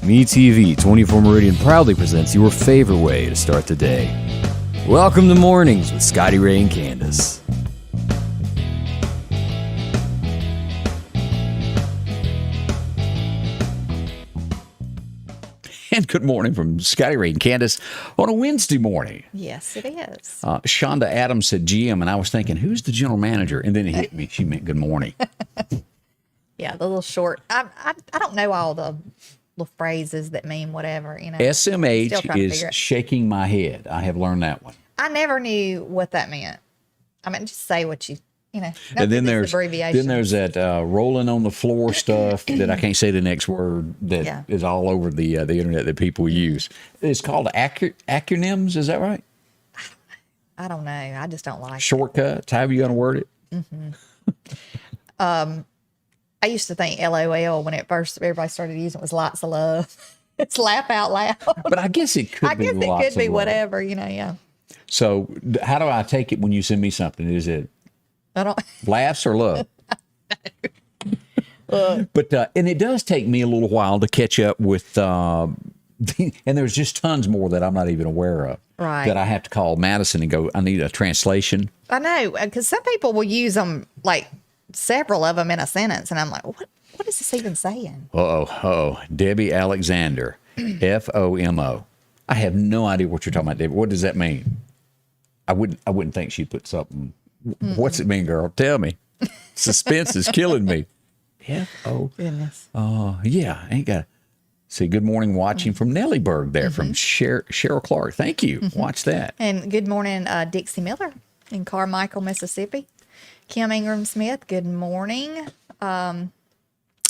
MeTV 24 Meridian proudly presents your favorite way to start the day. Welcome to Mornings with Scotty Ray and Candace. And good morning from Scotty Ray and Candace on a Wednesday morning. Yes, it is. Shonda Adams said GM, and I was thinking, who's the general manager? And then it hit me. She meant good morning. Yeah, the little short. I don't know all the little phrases that mean whatever, you know. SMH is shaking my head. I have learned that one. I never knew what that meant. I mean, just say what you know. And then there's that rolling on the floor stuff that I can't say the next word that is all over the internet that people use. It's called acronyms. Is that right? I don't know. I just don't like shortcuts. However you gonna word it. Mm-hmm. I used to think LOL when at first everybody started using it was lots of love. It's laugh out loud. But I guess it could be. I guess it could be whatever, you know. Yeah. So how do I take it when you send me something? Is it laughs or love? But and it does take me a little while to catch up with, and there's just tons more that I'm not even aware of. Right. That I have to call Madison and go, I need a translation. I know, because some people will use them, like several of them in a sentence, and I'm like, what is this even saying? Debbie Alexander, FOMO. I have no idea what you're talking about, Debbie. What does that mean? I wouldn't think she'd put something. What's it mean, girl? Tell me. Suspense is killing me. Goodness. Yeah, I ain't got to see. Good morning, watching from Nellyburg there from Cheryl Clark. Thank you. Watch that. And good morning, Dixie Miller in Carmichael, Mississippi. Kim Ingram Smith, good morning.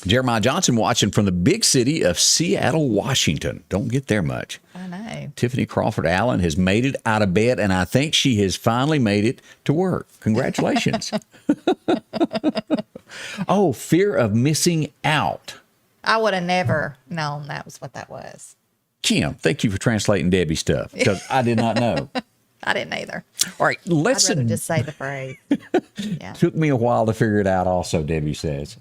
Jeremiah Johnson watching from the big city of Seattle, Washington. Don't get there much. I know. Tiffany Crawford Allen has made it out of bed, and I think she has finally made it to work. Congratulations. Oh, fear of missing out. I would have never known that was what that was. Kim, thank you for translating Debbie's stuff, because I did not know. I didn't either. All right, I'd rather just say the phrase. Yeah. Took me a while to figure it out also, Debbie says.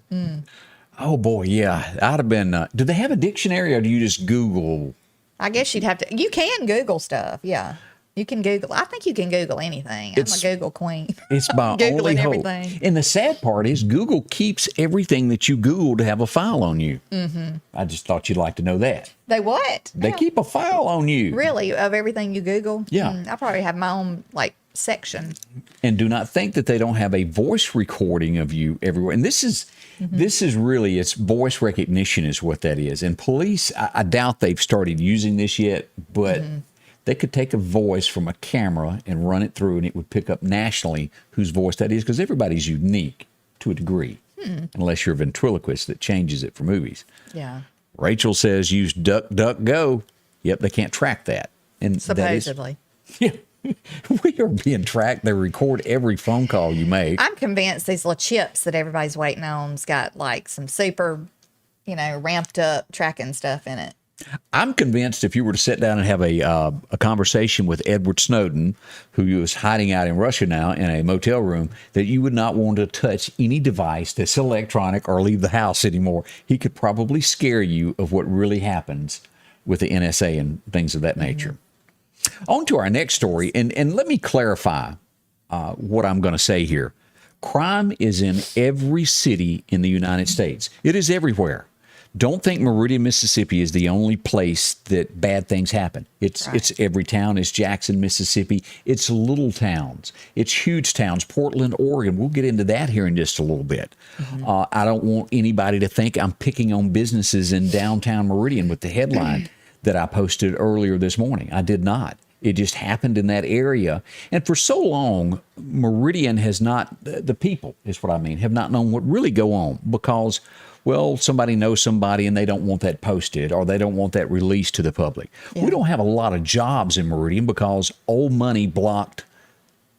Oh, boy, yeah. I'd have been, do they have a dictionary, or do you just Google? I guess you'd have to. You can Google stuff, yeah. You can Google. I think you can Google anything. I'm a Google queen. It's my only hope. Everything. And the sad part is Google keeps everything that you Google to have a file on you. Mm-hmm. I just thought you'd like to know that. They what? They keep a file on you. Really? Of everything you Google? Yeah. I probably have my own, section. And do not think that they don't have a voice recording of you everywhere. And this is really, it's voice recognition is what that is. And police, I doubt they've started using this yet, but they could take a voice from a camera and run it through, and it would pick up nationally whose voice that is, because everybody's unique to a degree, unless you're a ventriloquist that changes it for movies. Yeah. Rachel says use DuckDuckGo. Yep, they can't track that. And supposedly. Yeah. We are being tracked. They record every phone call you make. I'm convinced these little chips that everybody's waiting on's got some super, ramped up tracking stuff in it. I'm convinced if you were to sit down and have a conversation with Edward Snowden, who is hiding out in Russia now in a motel room, that you would not want to touch any device that's electronic or leave the house anymore. He could probably scare you of what really happens with the NSA and things of that nature. On to our next story, and let me clarify what I'm going to say here. Crime is in every city in the United States. It is everywhere. Don't think Meridian, Mississippi is the only place that bad things happen. It's every town. It's Jackson, Mississippi. It's little towns. It's huge towns. Portland, Oregon. We'll get into that here in just a little bit. I don't want anybody to think I'm picking on businesses in downtown Meridian with the headline that I posted earlier this morning. I did not. It just happened in that area. And for so long, Meridian has not, the people is what I mean, have not known what really go on because, well, somebody knows somebody and they don't want that posted or they don't want that released to the public. Yeah. We don't have a lot of jobs in Meridian because old money blocked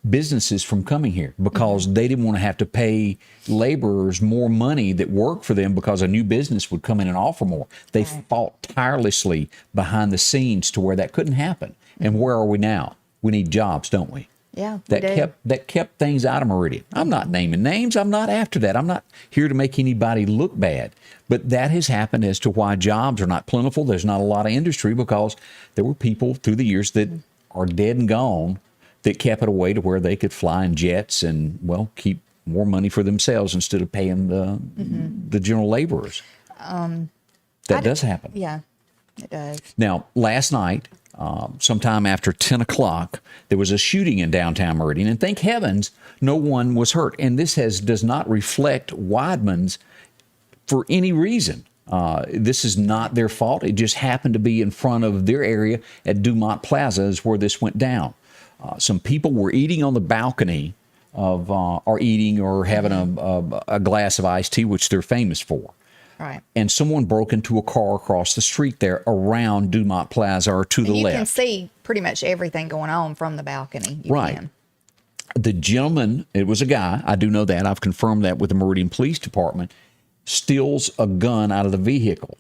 businesses from coming here because they didn't want to have to pay laborers more money that work for them because a new business would come in and offer more. They fought tirelessly behind the scenes to where that couldn't happen. And where are we now? We need jobs, don't we? Yeah, we do. that kept things out of Meridian. I'm not naming names. I'm not after that. I'm not here to make anybody look bad. But that has happened as to why jobs are not plentiful. There's not a lot of industry because there were people through the years that are dead and gone that kept it away to where they could fly in jets and, well, keep more money for themselves instead of paying the general laborers. That does happen. Yeah, it does. Now, last night, sometime after 10 o'clock, there was a shooting in downtown Meridian, and thank heavens no one was hurt. And this does not reflect Weidman's for any reason. This is not their fault. It just happened to be in front of their area at Dumont Plaza is where this went down. Some people were eating on the balcony of, or eating or having a glass of iced tea, which they're famous for. Right. And someone broke into a car across the street there around Dumont Plaza or to the left. You can see pretty much everything going on from the balcony. You Right. can. The gentleman, it was a guy, I do know that, I've confirmed that with the Meridian Police Department, steals a gun out of the vehicle,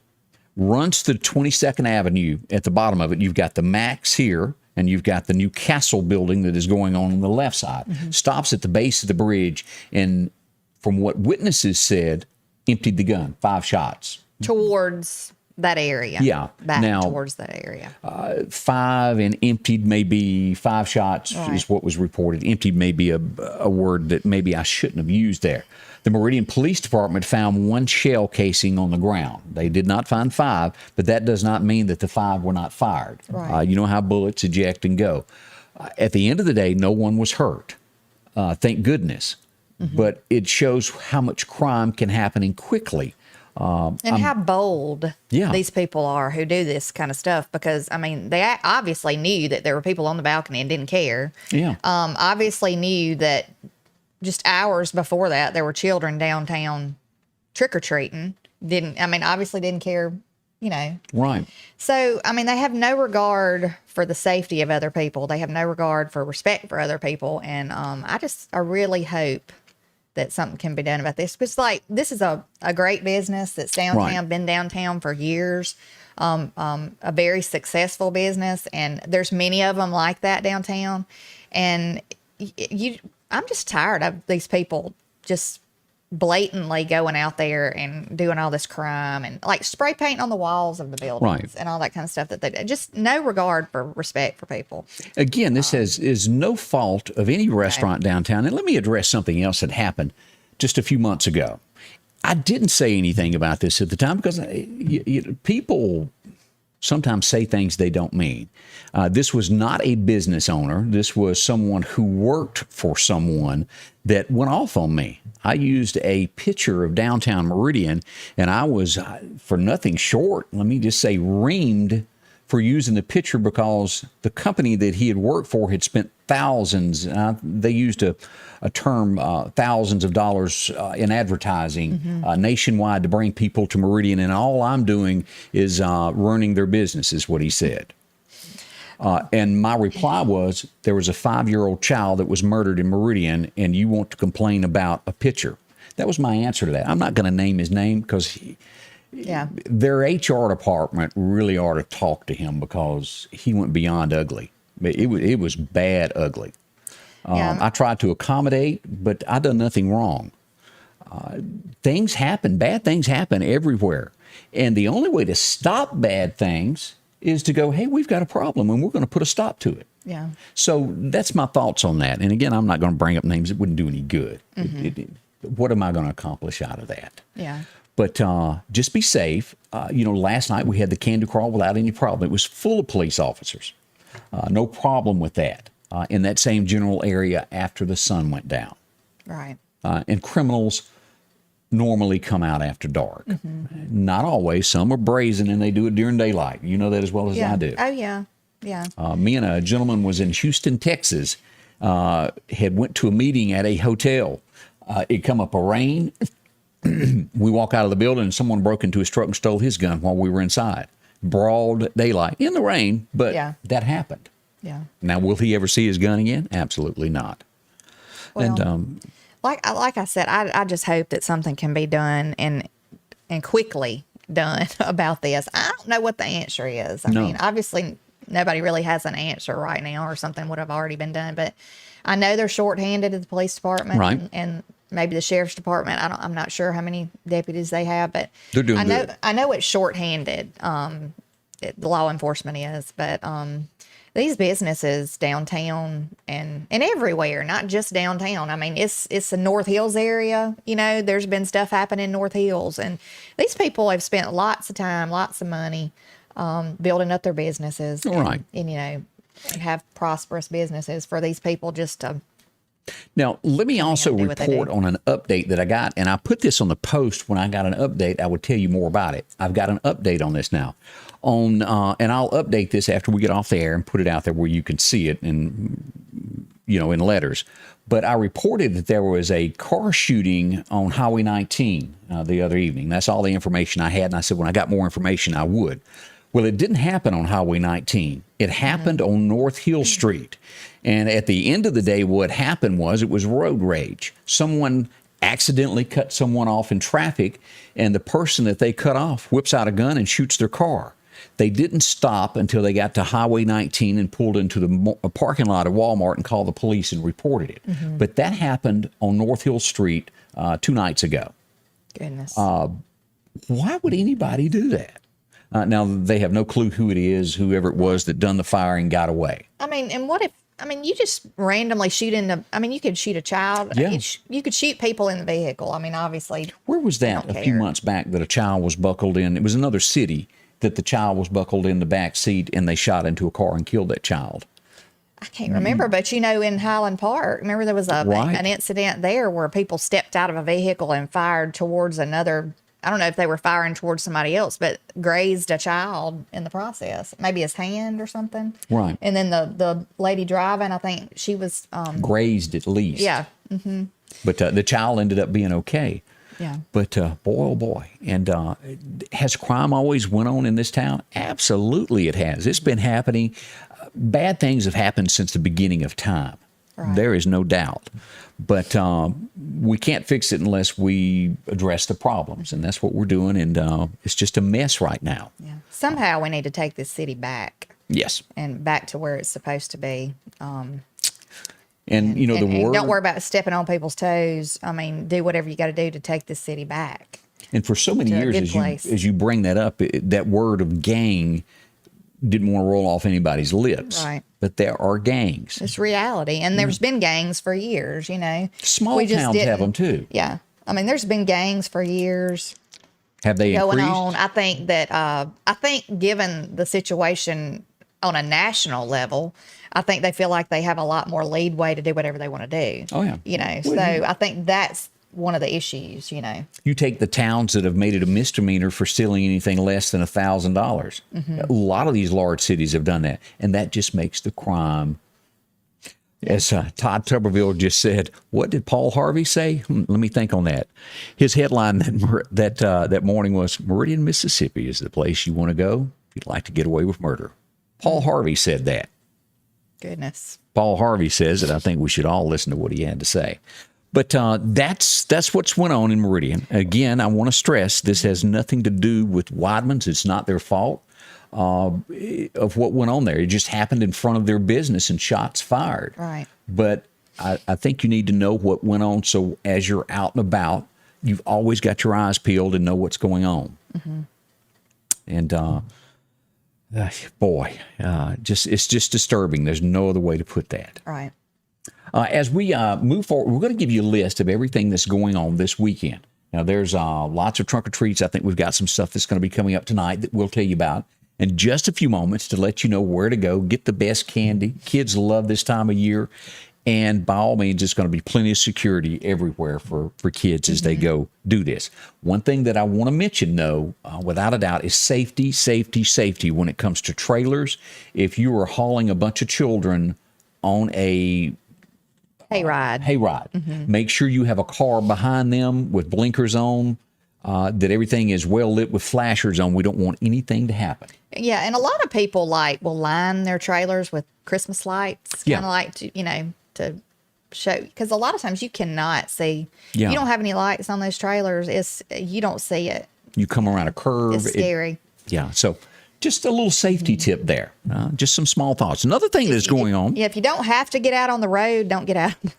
runs to 22nd Avenue. At the bottom of it, you've got the Max here, and you've got the new Castle building that is going on the left side. Stops at the base of the bridge, and from what witnesses said, emptied the gun, 5 shots. Towards that area. Yeah. Back Now, towards that area. 5 and emptied, maybe 5 shots is what was reported. Emptied may be a word that maybe I shouldn't have used there. The Meridian Police Department found 1 shell casing on the ground. They did not find 5, but that does not mean that the 5 were not fired. Right. You know how bullets eject and go. At the end of the day, no one was hurt. Thank goodness. But it shows how much crime can happen quickly. And how bold Yeah. these people are who do this kind of stuff, because, I mean, they obviously knew that there were people on the balcony and didn't care. Yeah. Obviously knew that just hours before that, there were children downtown trick-or-treating. Obviously didn't care, you know. Right. So, I mean, they have no regard for the safety of other people. They have no regard for respect for other people. And I really hope that something can be done about this. It's like, this is a great business that's downtown, Right. been downtown for years, a very successful business. And there's many of them like that downtown. And I'm just tired of these people just blatantly going out there and doing all this crime and like spray paint on the walls of the buildings Right. and all that kind of stuff that they just no regard for respect for people. Again, this is no fault of any restaurant downtown. And let me address something else that happened just a few months ago. I didn't say anything about this at the time because people sometimes say things they don't mean. This was not a business owner. This was someone who worked for someone that went off on me. I used a picture of downtown Meridian, and I was, for nothing short, let me just say, reamed for using the picture because the company that he had worked for had spent thousands, they used a term, thousands of dollars in advertising nationwide to bring people to Meridian, and all I'm doing is ruining their business, is what he said. And my reply was, there was a 5-year-old child that was murdered in Meridian, and you want to complain about a picture. That was my answer to that. I'm not going to name his name because their HR department really ought to talk to him because he went beyond ugly. It was bad ugly. I tried to accommodate, but I done nothing wrong. Things happen. Bad things happen everywhere. And the only way to stop bad things is to go, hey, we've got a problem and we're going to put a stop to it. Yeah. So that's my thoughts on that. And again, I'm not going to bring up names. It wouldn't do any good. What am I going to accomplish out of that? Yeah. But just be safe. Last night we had the candy crawl without any problem. It was full of police officers. No problem with that. In that same general area after the sun went down. Right. And criminals normally come out after dark. Not always. Some are brazen and they do it during daylight. You know that as well as I do. Oh, yeah. Yeah. Me and a gentleman was in Houston, Texas, had went to a meeting at a hotel. It come up a rain. We walk out of the building and someone broke into his truck and stole his gun while we were inside. Broad daylight in the rain, but that happened. Yeah. Now, will he ever see his gun again? Absolutely not. Well, And like I said, I just hope that something can be done and quickly done about this. I don't know what the answer is. I mean, obviously, nobody really has an answer right now, or something would have already been done. But I know they're shorthanded at the police department, Right. and maybe the sheriff's department. I'm not sure how many deputies they have, but They're doing good. I know it's shorthanded. The law enforcement is, but these businesses downtown and everywhere, not just downtown. I mean, it's the North Hills area. You know, there's been stuff happening in North Hills, and these people have spent lots of time, lots of money, building up their businesses. Right. And you know, have prosperous businesses for these people just to. Now, let me also do what they report do. on an update that I got, and I put this on the post. When I got an update, I would tell you more about it. I've got an update on this now, and I'll update this after we get off the air and put it out there where you can see it in letters. But I reported that there was a car shooting on Highway 19 the other evening. That's all the information I had, and I said when I got more information, I would. Well, it didn't happen on Highway 19. It happened on North Hill Street. And at the end of the day, what happened was it was road rage. Someone accidentally cut someone off in traffic, and the person that they cut off whips out a gun and shoots their car. They didn't stop until they got to Highway 19 and pulled into the parking lot of Walmart and called the police and reported it. But that happened on North Hill Street 2 nights ago. Goodness. Why would anybody do that? Now, they have no clue who it is, whoever it was that done the fire and got away. I mean, and what if? I mean, you just randomly shoot you could shoot a child. Yeah. You could shoot people in the vehicle. I mean, obviously. Where was that don't a few care. months back that a child was buckled in? It was another city that the child was buckled in the back seat and they shot into a car and killed that child. I can't remember, but you know, in Highland Park, remember there was Right. an incident there where people stepped out of a vehicle and fired towards another. I don't know if they were firing towards somebody else, but grazed a child in the process, maybe his hand or something. Right. And then the lady driving, I think she was, Grazed at least. yeah, But the child ended up being okay. yeah. But boy, oh boy. And has crime always went on in this town? Absolutely it has. It's been happening. Bad things have happened since the beginning of time. Right. There is no doubt. But we can't fix it unless we address the problems. And that's what we're doing. And it's just a mess right now. Yeah. Somehow we need to take this city back Yes. and back to where it's supposed to be. And And the word. don't worry about stepping on people's toes. I mean, do whatever you got to do to take this city back. And for so many to a years, good place. as you bring that up, that word of gang didn't want to roll off anybody's lips. Right. But there are gangs. It's reality. And there's been gangs for years, you know. Small We just towns have didn't- them too. Yeah. I mean, there's been gangs for years Have they going increased? on. I think given the situation on a national level, I think they feel like they have a lot more leadway to do whatever they want to do. Oh, yeah. You know, Well, so you- I think that's one of the issues, you know. You take the towns that have made it a misdemeanor for stealing anything less than $1,000. A lot of these large cities have done that, and that just makes the crime. As Todd Tuberville just said, what did Paul Harvey say? Let me think on that. His headline that morning was, "Meridian, Mississippi is the place you want to go if you'd like to get away with murder." Paul Harvey said that. Goodness. Paul Harvey says it. I think we should all listen to what he had to say. But that's what's went on in Meridian. Again, I want to stress this has nothing to do with Weidman's. It's not their fault of what went on there. It just happened in front of their business and shots fired. Right. But I think you need to know what went on, so as you're out and about, you've always got your eyes peeled and know what's going on. And boy, it's just disturbing. There's no other way to put that. Right. As we move forward, we're going to give you a list of everything that's going on this weekend. Now, there's lots of trunk or treats. I think we've got some stuff that's going to be coming up tonight that we'll tell you about in just a few moments to let you know where to go, get the best candy. Kids love this time of year. And by all means, it's going to be plenty of security everywhere for kids as they go do this. One thing that I want to mention, though, without a doubt, is safety, safety, safety when it comes to trailers. If you are hauling a bunch of children on a hayride. Make sure you have a car behind them with blinkers on, that everything is well lit with flashers on. We don't want anything to happen. Yeah, and a lot of people will line their trailers with Christmas lights, Yeah. kind of like to show, because a lot of times you cannot see. Yeah. You don't have any lights on those trailers. You don't see it. You come around a curve. It's scary. Yeah, so Just a little safety tip there. Just some small thoughts. Another thing that's going on. Yeah, if you don't have to get out on the road, don't get out on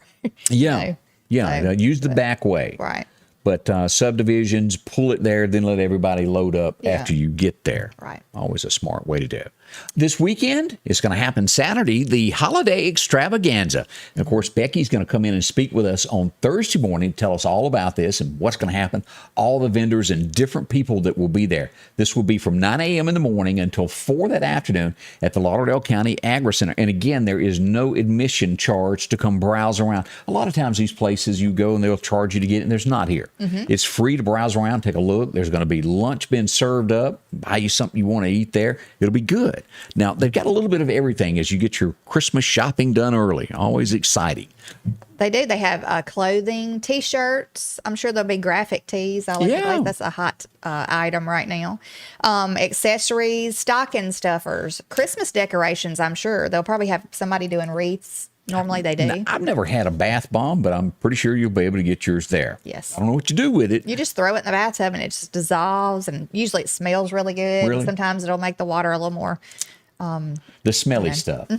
the road. Yeah. Use the back way. Right. But subdivisions, pull it there, then let everybody load up after you get there. Right. Always a smart way to do it. This weekend, it's going to happen Saturday, the holiday extravaganza. And of course, Becky's going to come in and speak with us on Thursday morning, tell us all about this and what's going to happen, all the vendors and different people that will be there. This will be from 9 a.m. in the morning until 4 that afternoon at the Lauderdale County Agri Center. And again, there is no admission charge to come browse around. A lot of times these places you go and they'll charge you to get in. There's not here. It's free to browse around, take a look. There's going to be lunch being served up, buy you something you want to eat there. It'll be good. Now, they've got a little bit of everything as you get your Christmas shopping done early. Always exciting. They do. They have clothing, T-shirts. I'm sure there'll be graphic tees. That's a hot item right now. Accessories, stocking stuffers, Christmas decorations, I'm sure. They'll probably have somebody doing wreaths. Normally they do. Now, I've never had a bath bomb, but I'm pretty sure you'll be able to get yours there. Yes. I don't know what you do with it. You just throw it in the bathtub and it just dissolves, and usually it smells really good. Really? And sometimes it'll make the water a little more. The smelly stuff.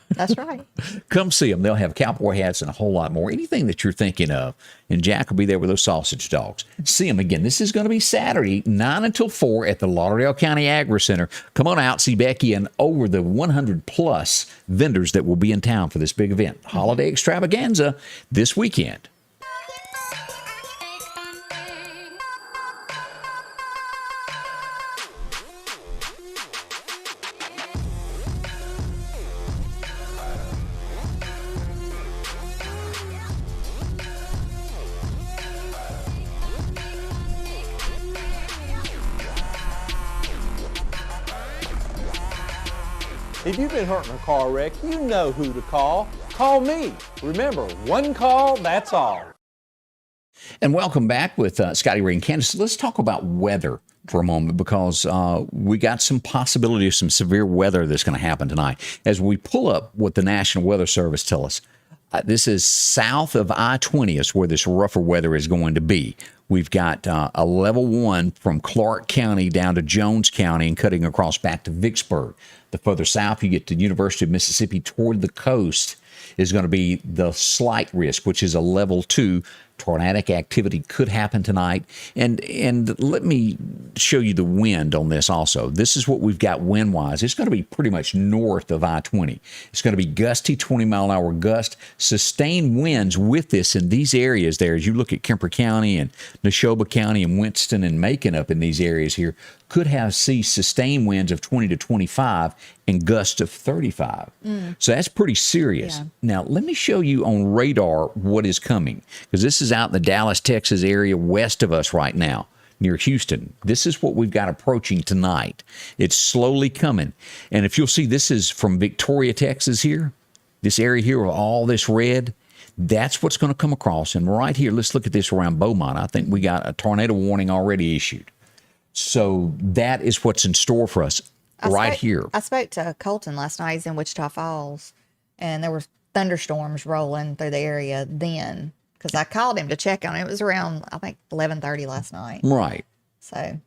That's right. Come see them. They'll have cowboy hats and a whole lot more. Anything that you're thinking of. And Jack will be there with those sausage dogs. See them again. This is going to be Saturday, 9 until 4 at the Lauderdale County Agri Center. Come on out, see Becky and over the 100 plus vendors that will be in town for this big event. Holiday extravaganza this weekend. If you've been hurt in a car wreck, you know who to call. Call me. Remember, one call, that's all. And welcome back with Scotty Ray and Candace. Let's talk about weather for a moment because we got some possibility of some severe weather that's going to happen tonight. As we pull up what the National Weather Service tell us, this is south of I-20 is where this rougher weather is going to be. We've got a level 1 from Clark County down to Jones County and cutting across back to Vicksburg. The further south you get to University of Mississippi toward the coast is going to be the slight risk, which is a level 2. Tornadic activity could happen tonight. And let me show you the wind on this also. This is what we've got wind-wise. It's going to be pretty much north of I-20. It's going to be gusty 20-mile-an-hour gust, sustained winds with this in these areas there. As you look at Kemper County and Neshoba County and Winston and Macon up in these areas here, could see sustained winds of 20 to 25 and gusts of 35. So that's pretty serious. Yeah. Now, let me show you on radar what is coming, because this is out in the Dallas, Texas area west of us right now, near Houston. This is what we've got approaching tonight. It's slowly coming. And if you'll see, this is from Victoria, Texas here. This area here with all this red, that's what's going to come across. And right here, let's look at this around Beaumont. I think we got a tornado warning already issued. So that is what's in store for us here. I spoke to Colton last night. He's in Wichita Falls, and there were thunderstorms rolling through the area then, because I called him to check on it. It was around, I think, 11:30 last night. Right. So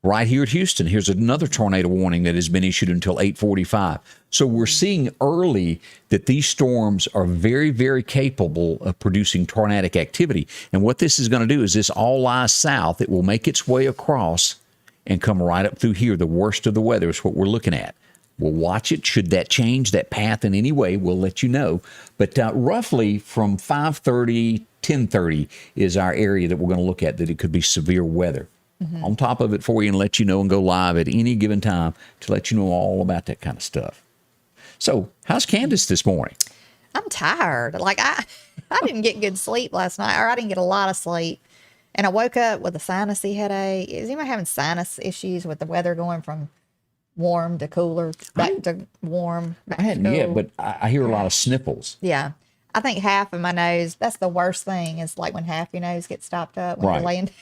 right here at Houston, here's another tornado warning that has been issued until 8:45. So we're seeing early that these storms are very, very capable of producing tornadic activity. And what this is going to do is this all lies south. It will make its way across and come right up through here. The worst of the weather is what we're looking at. We'll watch it. Should that change that path in any way, we'll let you know. But roughly from 5:30, 10:30 is our area that we're going to look at that it could be severe weather. On top of it for you and let you know and go live at any given time to let you know all about that kind of stuff. So how's Candace this morning? I'm tired. Like I didn't get good sleep last night, or I didn't get a lot of sleep. And I woke up with a sinusy headache. Is anybody having sinus issues with the weather going from warm to cooler, back to warm? I hadn't yet, but I hear a lot of sniffles. Yeah. I think half of my nose, that's the worst thing, is like when half your nose gets stopped up when you're laying down.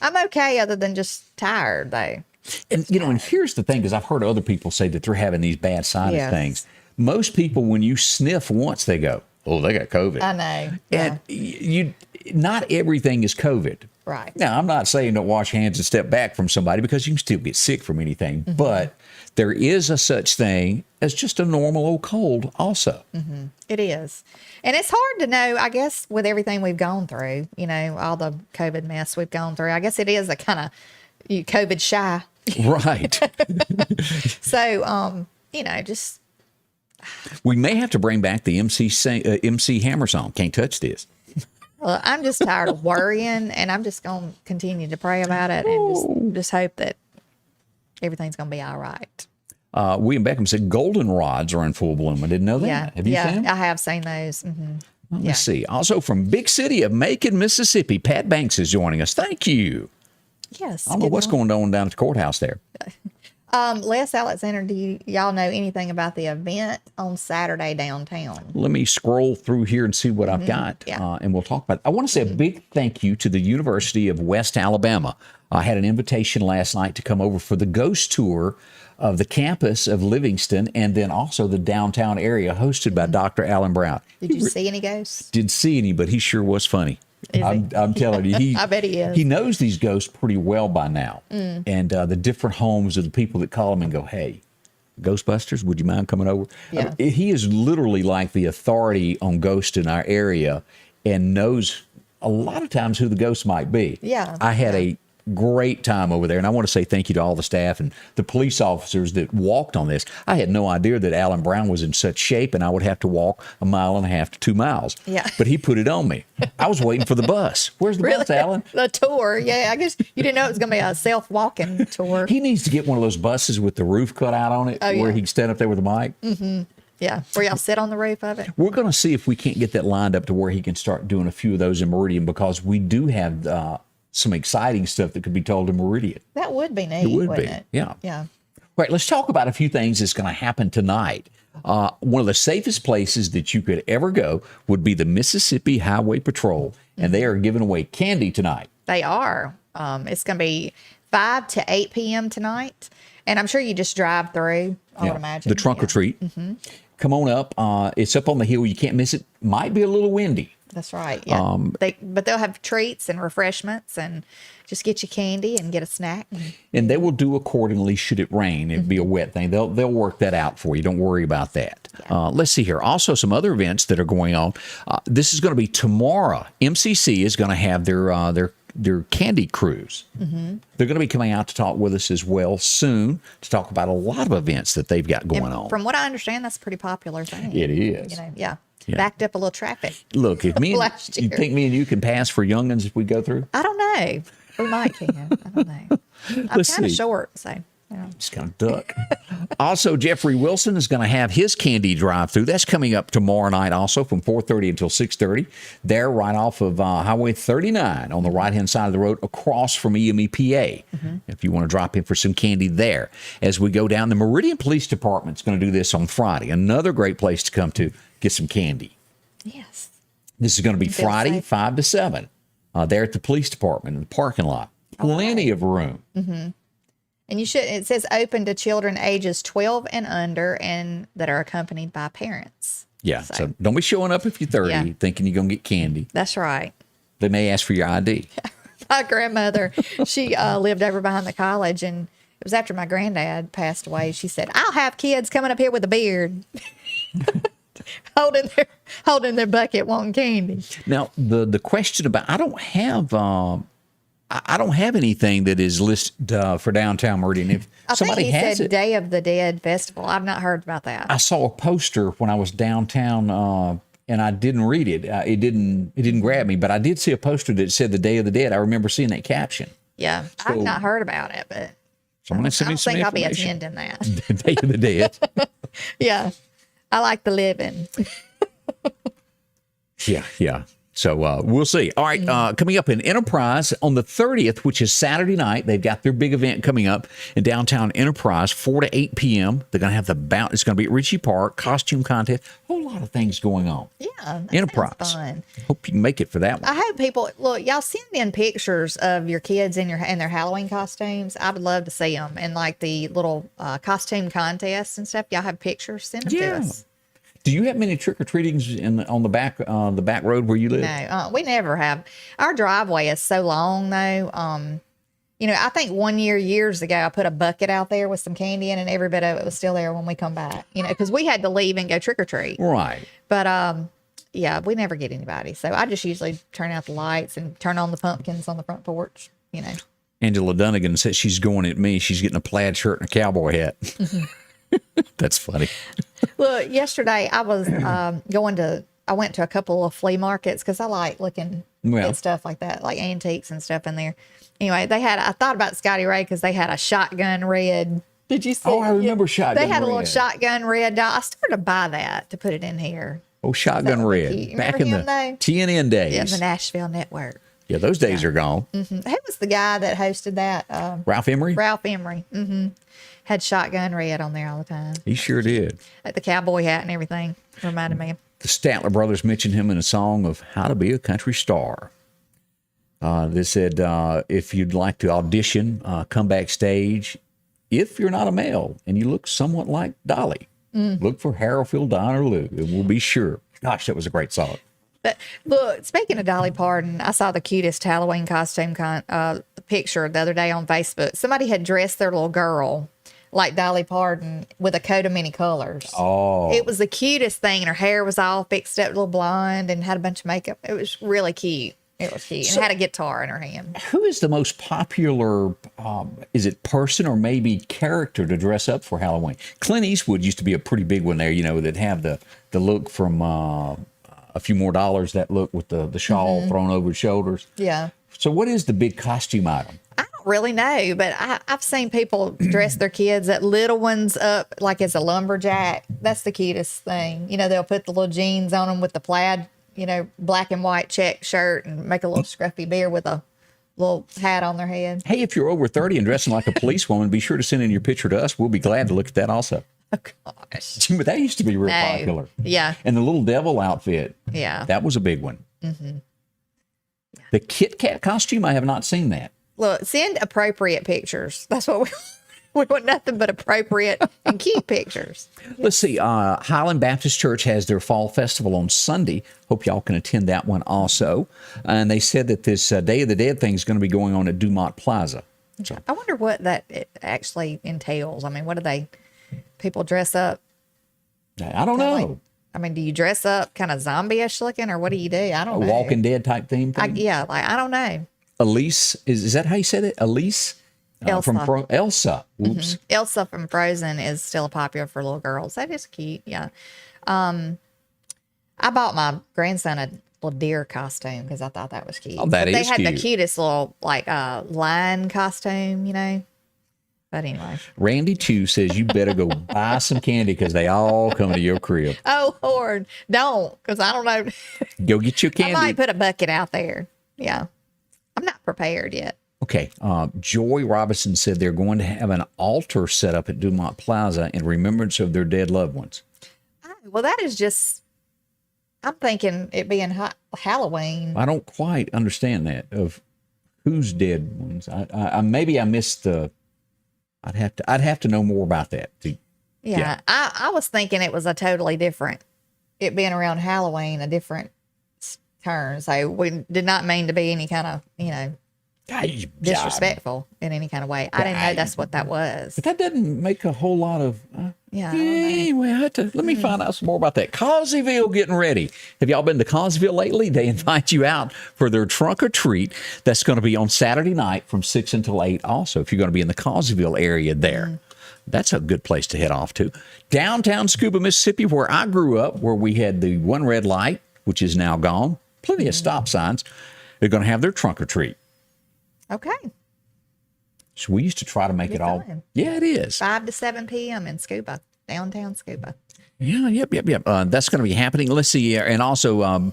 I'm okay other than just tired, though. And, and here's the thing, because I've heard other people say that they're having these bad sinus things. Most people, when you sniff once, they go, oh, they got COVID. I know. And not everything is COVID. Right. Now, I'm not saying don't wash your hands and step back from somebody because you can still get sick from anything, but there is a such thing as just a normal old cold also. It is. And it's hard to know, I guess, with everything we've gone through, all the COVID mess we've gone through. I guess it is a kind of COVID shy. Right. So, just. We may have to bring back the MC Hammer song, Can't Touch This. Well, I'm just tired of worrying, and I'm just going to continue to pray about it and just hope that everything's going to be all right. William Beckham said goldenrods are in full bloom. I didn't know that. Yeah. Have you seen them? I have seen those. Well, let's see. Also from big city of Macon, Mississippi, Pat Banks is joining us. Thank you. Yes. I don't know what's going on down at the courthouse there. Les Alexander, do y'all know anything about the event on Saturday downtown? Let me scroll through here and see what I've got, Yeah. and we'll talk about it. I want to say a big thank you to the University of West Alabama. I had an invitation last night to come over for the ghost tour of the campus of Livingston and then also the downtown area hosted by Dr. Alan Brown. Did you see any ghosts? Didn't see any, but he sure was funny. I'm telling you, I bet he is. He knows these ghosts pretty well by now, and the different homes of the people that call him and go, "Hey, Ghostbusters, would you mind coming over?" Yeah. I mean, he is literally like the authority on ghosts in our area, and knows a lot of times who the ghosts might be. Yeah. I had a great time over there, and I want to say thank you to all the staff and the police officers that walked on this. I had no idea that Alan Brown was in such shape and I would have to walk 1.5 miles to 2 miles. Yeah. But he put it on me. I was waiting for the bus. Where's the bus, Alan? The tour. Yeah, I guess you didn't know it was going to be a self-walking tour. He needs to get one of those buses with the roof cut out on it, where he can stand up there with a mic. Yeah, where y'all sit on the roof of it. We're going to see if we can't get that lined up to where he can start doing a few of those in Meridian, because we do have some exciting stuff that could be told in Meridian. That would be neat, It would wouldn't be, it? yeah. Yeah. Right, let's talk about a few things that's going to happen tonight. One of the safest places that you could ever go would be the Mississippi Highway Patrol, and they are giving away candy tonight. They are. It's going to be 5 to 8 p.m. tonight, and I'm sure you just drive through, I would imagine. The trunk or treat. Come on up. It's up on the hill. You can't miss it. Might be a little windy. That's right. Yeah. But they'll have treats and refreshments, and just get you candy and get a snack. And they will do accordingly should it rain. It'd be a wet thing. They'll work that out for you. Don't worry about that. Yeah. Let's see here. Also, some other events that are going on. This is going to be tomorrow. MCC is going to have their candy cruise. They're going to be coming out to talk with us as well soon to talk about a lot of events that they've got going on. From what I understand, that's a pretty popular thing. It is. Yeah. Yeah. Backed up a little traffic. Look, if me and Last you year. think me and you can pass for youngins if we go through? I don't know. We might can. I don't know. I'm Let's kind of see. short, so. Yeah. Just kind of duck. Also, Jeffrey Wilson is going to have his candy drive-through. That's coming up tomorrow night also from 4:30 until 6:30. There, right off of Highway 39 on the right-hand side of the road across from EMEPA. If you want to drop in for some candy there. As we go down, the Meridian Police Department is going to do this on Friday. Another great place to come to get some candy. Yes. This is going to be Feel Friday, safe. 5 to 7, there at the police department in the parking lot. Plenty of room. And it says open to children ages 12 and under and that are accompanied by parents. Yeah, so don't be showing up if you're 30 Yeah. thinking you're going to get candy. That's right. They may ask for your ID. My grandmother, she lived over behind the college, and it was after my granddad passed away. She said, "I'll have kids coming up here with a beard." holding their bucket wanting candy. Now, the question about I don't have anything that is listed for downtown Meridian. If I somebody think he has said it, Day of the Dead Festival. I've not heard about that. I saw a poster when I was downtown, and I didn't read it. It didn't grab me, but I did see a poster that said the Day of the Dead. I remember seeing that caption. Yeah, I've not heard about it, but Someone I sent me don't some think I'll be information. attending that. Day of the Dead. Yeah, I like the living. Yeah. So we'll see. All right, coming up in Enterprise on the 30th, which is Saturday night, they've got their big event coming up in downtown Enterprise, 4 to 8 p.m. They're going to have it's going to be at Ritchie Park, costume contest, a whole lot of things going on. Yeah, that Enterprise. sounds fun. Hope you can make it for that one. I hope people look. Y'all send in pictures of your kids in their Halloween costumes. I would love to see them, and like the little costume contests and stuff. Y'all have pictures? Send them to us. Do you have many trick or treatings on the back road where you live? No, we never have. Our driveway is so long though. You know, I think one year, years ago, I put a bucket out there with some candy in it, and every bit of it was still there when we come back, you know, because we had to leave and go trick or treat. Right. But, yeah, we never get anybody. So I just usually turn out the lights and turn on the pumpkins on the front porch, you know. Angela Dunnigan said she's going at me. She's getting a plaid shirt and a cowboy hat. That's funny. Look, yesterday I was I went to a couple of flea markets because I like looking at stuff like that, like antiques and stuff in there. Anyway, I thought about Scotty Ray because they had a shotgun red. Did you see? Oh, I remember shotgun red. They had a little shotgun red doll. I started to buy that to put it in here. Oh, shotgun red. Back in the TNN days. Yeah, the Nashville Network. Yeah, those days are gone. Mm-hmm. Who was the guy that hosted that? Ralph Emery? Ralph Emery. Mm-hmm. Had shotgun red on there all the time. He sure did. Like the cowboy hat and everything. Reminded me. The Statler brothers mentioned him in a song of How to Be a Country Star. They said, if you'd like to audition, come backstage. If you're not a male and you look somewhat like Dolly, look for Harold, Don, or Lou, and we'll be sure. Gosh, that was a great song. But look, speaking of Dolly Parton, I saw the cutest Halloween costume picture the other day on Facebook. Somebody had dressed their little girl like Dolly Parton with a coat of many colors. Oh. It was the cutest thing. And her hair was all fixed up, a little blonde, and had a bunch of makeup. It was really cute. It was cute. And had a guitar in her hand. Who is the most popular, is it person or maybe character to dress up for Halloween? Clint Eastwood used to be a pretty big one there, you know, that have the look from A Few More Dollars, that look with the shawl thrown over his shoulders. Yeah. So what is the big costume item? I don't really know, but I've seen people dress their kids, that little ones up like as a lumberjack. That's the cutest thing. You know, they'll put the little jeans on them with the plaid, you know, black and white check shirt and make a little scruffy beard with a little hat on their head. Hey, if you're over 30 and dressing like a policewoman, be sure to send in your picture to us. We'll be glad to look at that also. Oh, gosh. But that used to be real popular. Yeah. And the little devil outfit. Yeah. That was a big one. Mm-hmm. The Kit Kat costume, I have not seen that. Look, send appropriate pictures. That's what we want, nothing but appropriate and cute pictures. Let's see. Highland Baptist Church has their fall festival on Sunday. Hope y'all can attend that one also. And they said that this Day of the Dead thing is going to be going on at Dumont Plaza. So, I wonder what that it actually entails. I mean, what do people dress up? I don't know. I mean, do you dress up kind of zombie-ish looking, or what do you do? I don't know. A Walking Dead type theme? Yeah, like, I don't know. Elise, is that how you said it? Elise? Elsa. Elsa. Oops. Elsa from Frozen is still popular for little girls. That is cute, yeah. I bought my grandson a little deer costume because I thought that was cute. Oh, that is They had cute. the cutest little, like, lion costume, you know. But anyway. Randy, too, says you better go buy some candy because they all come to your crib. Oh, Lord, don't, because I don't know. Go get your I candy. might put a bucket out there. Yeah. I'm not prepared yet. Okay. Joy Robinson said they're going to have an altar set up at Dumont Plaza in remembrance of their dead loved ones. Oh, well, that is just, I'm thinking it being Halloween. I don't quite understand that of who's dead ones. I maybe I missed the. I'd have to know more about that. Yeah. I was thinking it was a totally different, it being around Halloween, a different turn. So we did not mean to be any kind of, you know, disrespectful in any kind of way. I didn't know that's what that was. But that doesn't make a whole lot of. Yeah. Anyway, let me find out some more about that. Causeyville getting ready. Have y'all been to Causeyville lately? They invite you out for their trunk or treat. That's going to be on Saturday night from 6 until 8. Also, if you're going to be in the Causeyville area there. That's a good place to head off to. Downtown Scuba, Mississippi, where I grew up, where we had the one red light, which is now gone. Plenty of stop signs. They're going to have their trunk or treat. Okay. So we used to try to make it all. Yeah, it is. 5 to 7 p.m. in Scuba, downtown Scuba. Yeah, yep. That's going to be happening. Let's see. And also,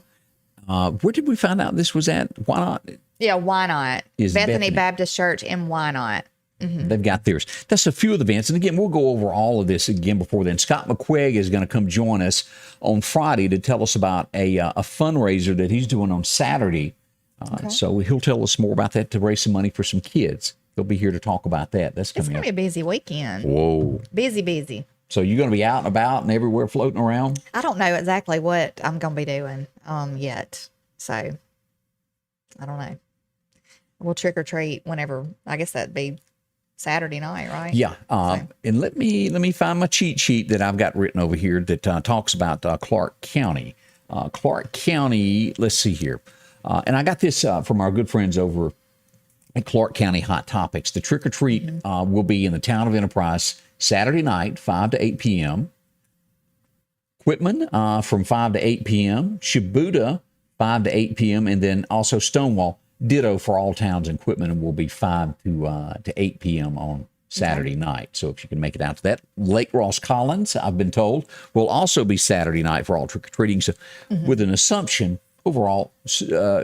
where did we find out this was at? Why not? Yeah, why not? Is Bethany Baptist Church in Why Not. Mm-hmm. They've got theirs. That's a few of the events. And again, we'll go over all of this again before then. Scott McQuaig is going to come join us on Friday to tell us about a fundraiser that he's doing on Saturday. So he'll tell us more about that to raise some money for some kids. He'll be here to talk about that. That's coming up. It's going to be a busy weekend. Whoa. Busy. So you're going to be out and about and everywhere floating around? I don't know exactly what I'm going to be doing yet. So I don't know. We'll trick or treat whenever. I guess that'd be Saturday night, right? Yeah. And let me find my cheat sheet that I've got written over here that talks about Clark County. Clark County, let's see here. And I got this from our good friends over at Clark County Hot Topics. The trick or treat will be in the town of Enterprise Saturday night, 5 to 8 p.m. Quitman from 5 to 8 p.m. Shibuda, 5 to 8 p.m. And then also Stonewall, ditto for all towns in Quitman, will be 5 to 8 p.m. on Saturday night. So if you can make it out to that. Lake Ross Collins, I've been told, will also be Saturday night for all trick-or-treating. So with an assumption, overall,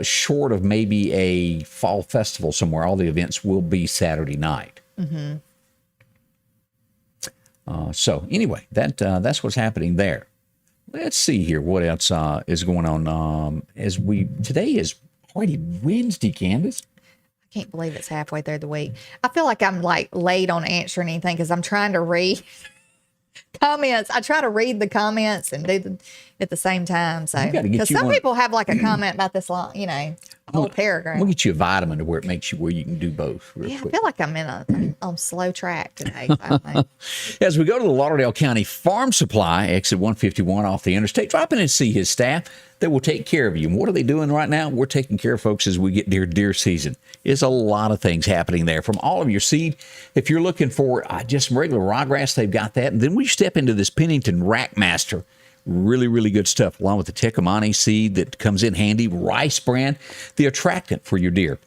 short of maybe a fall festival somewhere, all the events will be Saturday night. So anyway, that's what's happening there. Let's see here what else is going on. Today is already Wednesday, Candace. I can't believe it's halfway through the week. I feel like I'm like late on answering anything because I'm trying to read comments. I try to read the comments and do them at the same time. So because some people have like a comment about this long, whole paragraph. We'll get you a vitamin to where it makes you where you can do both. Yeah, quick. I feel like I'm on slow track today. I think. As we go to the Lauderdale County Farm Supply, exit 151 off the interstate, drop in and see his staff that will take care of you. And what are they doing right now? We're taking care of folks as we get near deer season. There's a lot of things happening there. From all of your seed, if you're looking for just some regular ryegrass, they've got that. And then we step into this Pennington Rackmaster. Really, really good stuff, along with the Tecumani seed that comes in handy, rice bran, the attractant for your deer.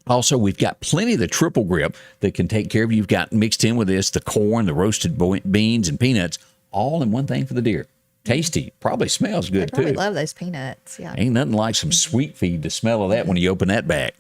Also, we've got plenty of the triple grip that can take care of you. You've got mixed in with this, the corn, the roasted beans, and peanuts, all in one thing for the deer. Tasty. Probably smells good, too. I love those peanuts. Yeah. Ain't nothing like some sweet feed, the smell of that when you open that bag.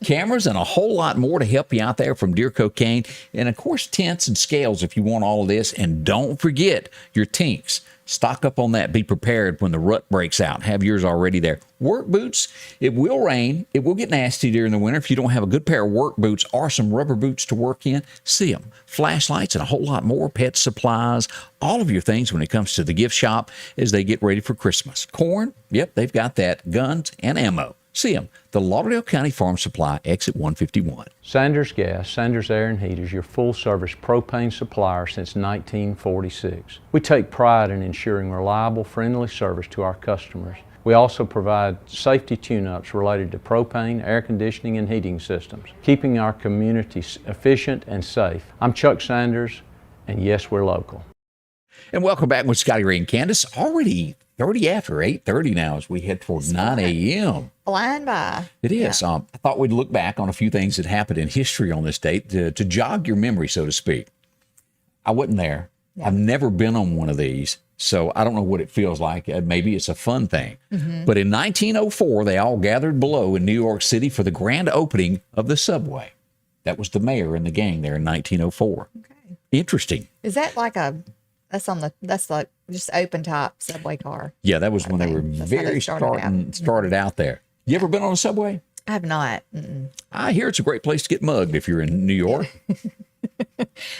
Cameras and a whole lot more to help you out there from deer cocaine. And, of course, tents and scales if you want all of this. And don't forget your tinks. Stock up on that. Be prepared when the rut breaks out. Have yours already there. Work boots. It will rain. It will get nasty during the winter. If you don't have a good pair of work boots or some rubber boots to work in, see them. Flashlights and a whole lot more. Pet supplies. All of your things when it comes to the gift shop as they get ready for Christmas. Corn. Yep, they've got that. Guns and ammo. See them. The Lauderdale County Farm Supply, exit 151. Sanders Gas, Sanders Air and Heat is your full-service propane supplier since 1946. We take pride in ensuring reliable, friendly service to our customers. We also provide safety tune-ups related to propane, air conditioning, and heating systems, keeping our community efficient and safe. I'm Chuck Sanders, and yes, we're local. And welcome back with Scotty Ray and Candace. Already 30 after 8:30 now as we head towards 9 a.m. Flying by. It is. Yeah. I thought we'd look back on a few things that happened in history on this date to jog your memory, so to speak. I wasn't there. Yeah. I've never been on one of these, so I don't know what it feels like. Maybe it's a fun thing. But in 1904, they all gathered below in New York City for the grand opening of the subway. That was the mayor and the gang there in 1904. Okay. Interesting. Is that like that's like just open top subway car? Yeah, that was when they were very started out there. You ever been on a subway? I have not. Mm-mm. I hear it's a great place to get mugged if you're in New York.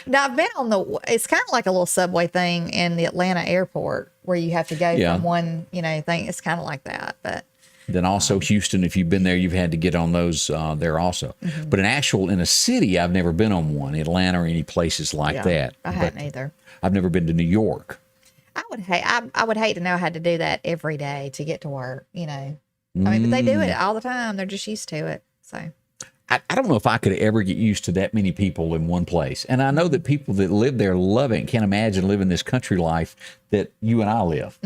Now, I've been on it's kind of like a little subway thing in the Atlanta airport where you have to go from one, thing. It's kind of like that. But then also Houston, if you've been there, you've had to get on those there also. But in a city, I've never been on one, Atlanta or any places like that. I hadn't either. I've never been to New York. I would hate to know how to do that every day to get to work, I mean, but they do it all the time. They're just used to it. So I don't know if I could ever get used to that many people in one place. And I know that people that live there love it and can't imagine living this country life that you and I live.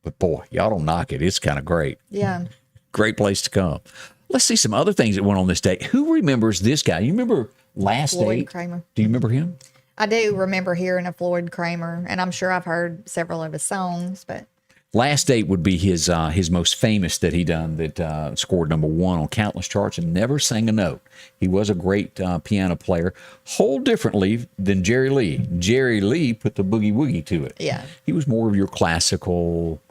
But boy, y'all don't knock it. It's kind of great. Yeah. Great place to come. Let's see some other things that went on this day. Who remembers this guy? You remember last Floyd date? Cramer. Do you remember him? I do remember hearing of Floyd Cramer, and I'm sure I've heard several of his songs, but Last Date would be his most famous that he done that scored #1 on countless charts and never sang a note. He was a great piano player, whole differently than Jerry Lee. Jerry Lee put the boogie woogie to it. Yeah. He was more of your classical.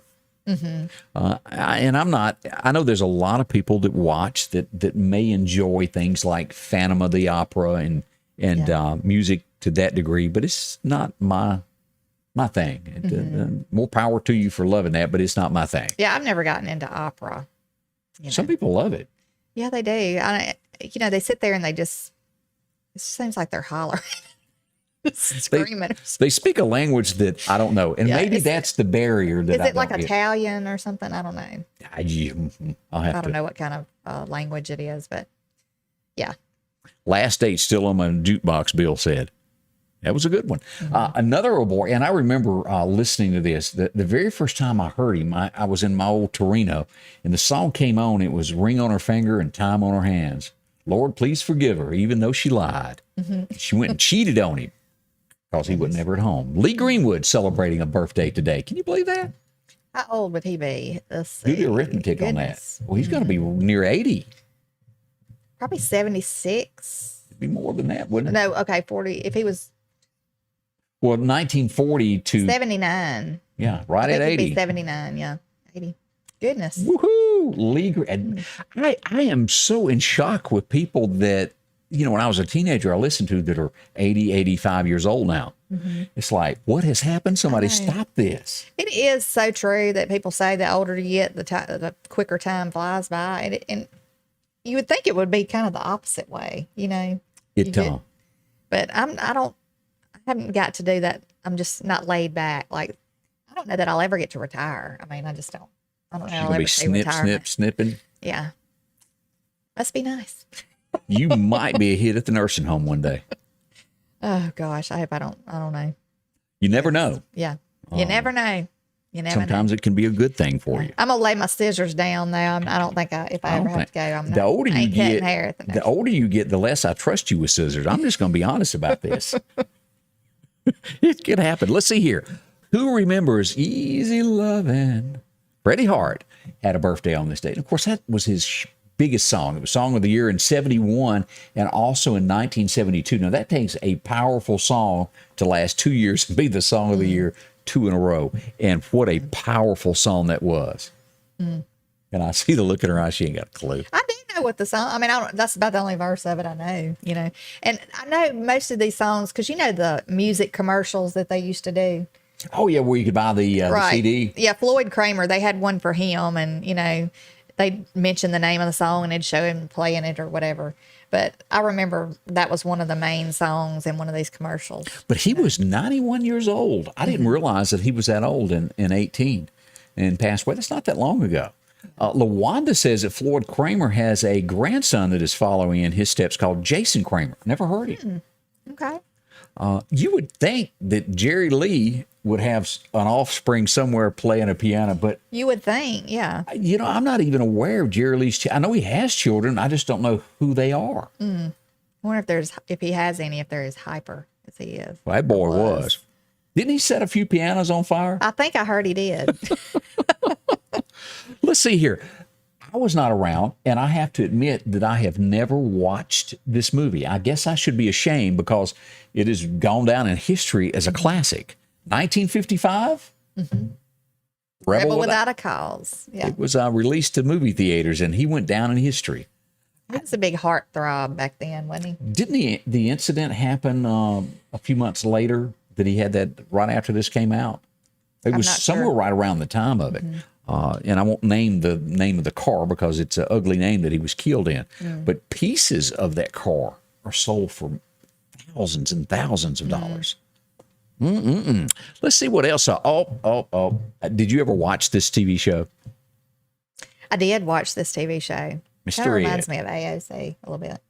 And I know there's a lot of people that watch that may enjoy things like Phantom of the Opera and music to that degree, but it's not my my thing. More power to you for loving that, but it's not my thing. Yeah, I've never gotten into opera. Some people love it. Yeah, they do. They sit there and it seems like they're hollering, screaming. They speak a language that I don't know, and maybe that's the barrier that Is it like Italian or something? I don't know. I don't know what kind of language it is, but yeah. Last Date Still on My Jukebox, Bill said. That was a good one. Another old boy, and I remember listening to this. The very first time I heard him, I was in my old Torino, and the song came on. It was Ring on Her Finger and Time on Her Hands. Lord, please forgive her, even though she lied. She went and cheated on him because he was never at home. Lee Greenwood celebrating a birthday today. Can you believe that? How old would he be? Do the arithmetic on that. Well, he's going to be near 80. Probably 76. It'd be more than that, wouldn't it? No, okay, 40. If he was... Well, 1940 to... 79. Yeah, right at 80. He'd be 79, yeah. 80. Goodness. Woohoo! I am so in shock with people that, when I was a teenager, I listened to that are 80, 85 years old now. It's like, what has happened? Somebody stop this. It is so true that people say the older you get, the quicker time flies by. And you would think it would be kind of the opposite way, But I haven't got to do that. I'm just not laid back. Like, I don't know that I'll ever get to retire. I mean, I just don't. I don't know. I'll ever see retirement. Snipping. Yeah. Must be nice. You might be a hit at the nursing home one day. Oh gosh, I hope I don't know. You never know. Yeah. You never know. You never Sometimes know. It can be a good thing for you. I'm gonna lay my scissors down now. I don't think if I ever have to go, I'm not. The older you get, hair the older you get, the less I trust you with scissors. I'm just gonna be honest about this. It can happen. Let's see here. Who remembers Easy Lovin'? Freddie Hart had a birthday on this date. Of course, that was his biggest song. It was Song of the Year in 71 and also in 1972. Now, that takes a powerful song to last 2 years and be the Song of the Year 2 in a row. And what a powerful song that was. And I see the look in her eye. She ain't got a clue. I do know what the song, that's about the only verse of it I know, And I know most of these songs, because the music commercials that they used to do. Oh, yeah, where you could buy the CD. Yeah, Floyd Cramer, they had one for him, and, they'd mention the name of the song, and it'd show him playing it or whatever. But I remember that was one of the main songs in one of these commercials. But he was 91 years old. I didn't realize that he was that old in 18 and passed away. That's not that long ago. LaWanda says that Floyd Cramer has a grandson that is following in his steps called Jason Cramer. Never heard him. Okay. You would think that Jerry Lee would have an offspring somewhere playing a piano, but you would think, yeah. I'm not even aware of Jerry Lee's. I know he has children. I just don't know who they are. I wonder if he has any, if they're as hyper as he is. Well, that boy was. Didn't he set a few pianos on fire? I think I heard he did. Let's see here. I was not around, and I have to admit that I have never watched this movie. I guess I should be ashamed because it has gone down in history as a classic. 1955? Rebel Without a Cause. Yeah. It was released to movie theaters, and he went down in history. He was a big heartthrob back then, wasn't he? Didn't the incident happen a few months later that he had that right after this came out? It was somewhere right around the time of it. And I won't name the name of the car because it's an ugly name that he was killed in. But pieces of that car are sold for thousands and thousands of dollars. Let's see what else. Did you ever watch this TV show? I did watch this TV show. Mr. Kind of reminds me of AOC a little bit.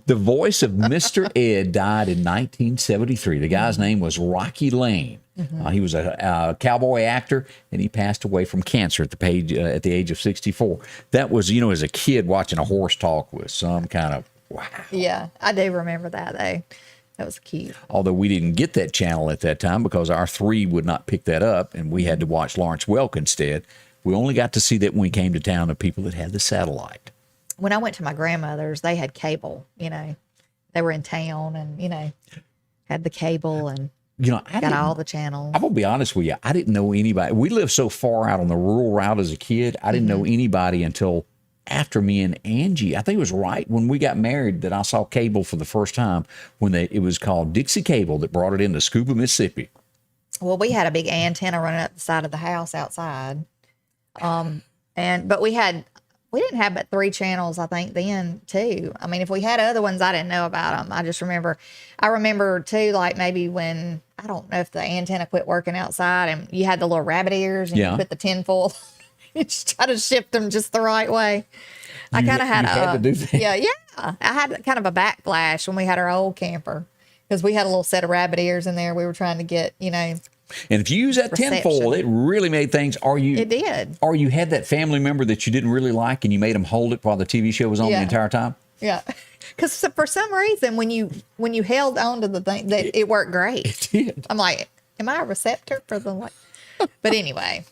The voice of Mr. Ed died in 1973. The guy's name was Rocky Lane. He was a cowboy actor, and he passed away from cancer at the age of 64. That was, as a kid watching a horse talk with some kind of wow. Yeah, I do remember that, though. That was cute. Although we didn't get that channel at that time because our 3 would not pick that up, and we had to watch Lawrence Welk instead. We only got to see that when we came to town, the people that had the satellite. When I went to my grandmother's, they had cable, They were in town and, had the cable and got all the channels. I'm going to be honest with you. I didn't know anybody. We lived so far out on the rural route as a kid. I didn't know anybody until after me and Angie. I think it was right when we got married that I saw cable for the first time when it was called Dixie Cable that brought it into Scuba, Mississippi. Well, we had a big antenna running up the side of the house outside. But we didn't have but 3 channels, I think, then too. I mean, if we had other ones, I didn't know about them. I remember too, like maybe when, I don't know if the antenna quit working outside and you had the little rabbit ears and you put the tinfoil, you just try to shift them just the right way. I kind of had to do that. Yeah. I had kind of a backflash when we had our old camper because we had a little set of rabbit ears in there. We were trying to get, And if you use that tinfoil, it really made things. It did. Or you had that family member that you didn't really like, and you made them hold it while the TV show was on the entire time. Yeah, because for some reason, when you held on to the thing, it worked great. It did. I'm like, am I a receptor for the like? But anyway,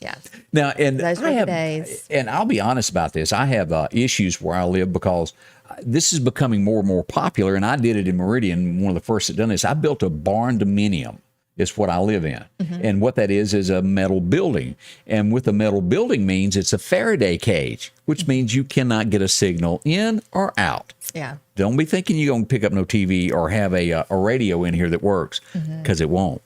yeah. Now, and those were the days. And I'll be honest about this. I have issues where I live because this is becoming more and more popular, and I did it in Meridian. One of the first that done this. I built a barn dominium. Is what I live in. And what that is a metal building. And with a metal building means it's a Faraday cage, which means you cannot get a signal in or out. Yeah. Don't be thinking you're going to pick up no TV or have a radio in here that works, because it won't.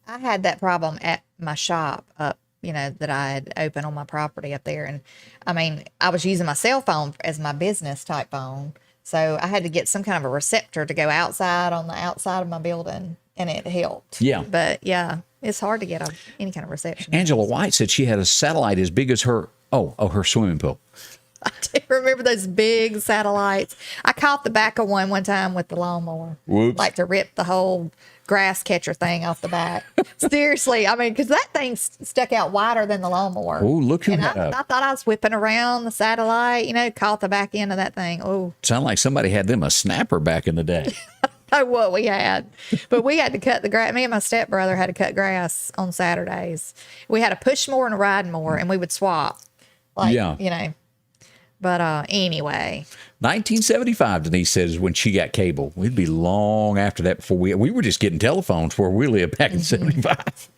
I had that problem at my shop up, that I had opened on my property up there. And I mean, I was using my cell phone as my business type phone. So I had to get some kind of a receptor to go outside on the outside of my building. And it helped. Yeah. But yeah, it's hard to get any kind of reception. Angela White said she had a satellite as big as her swimming pool. I do remember those big satellites. I caught the back of one time with the lawnmower. Whoops. Like to rip the whole grass catcher thing off the back. Seriously, I mean, because that thing stuck out wider than the lawnmower. Oh, look who and had I thought I was whipping around the satellite, caught the back end of that thing. Oh. Sound like somebody had them a snapper back in the day. Know what we had, but we had to cut the grass. Me and my stepbrother had to cut grass on Saturdays. We had a push mower and a riding mower, and we would swap. But anyway, 1975, Denise says, when she got cable. We'd be long after that before we were just getting telephones where we lived back in 75.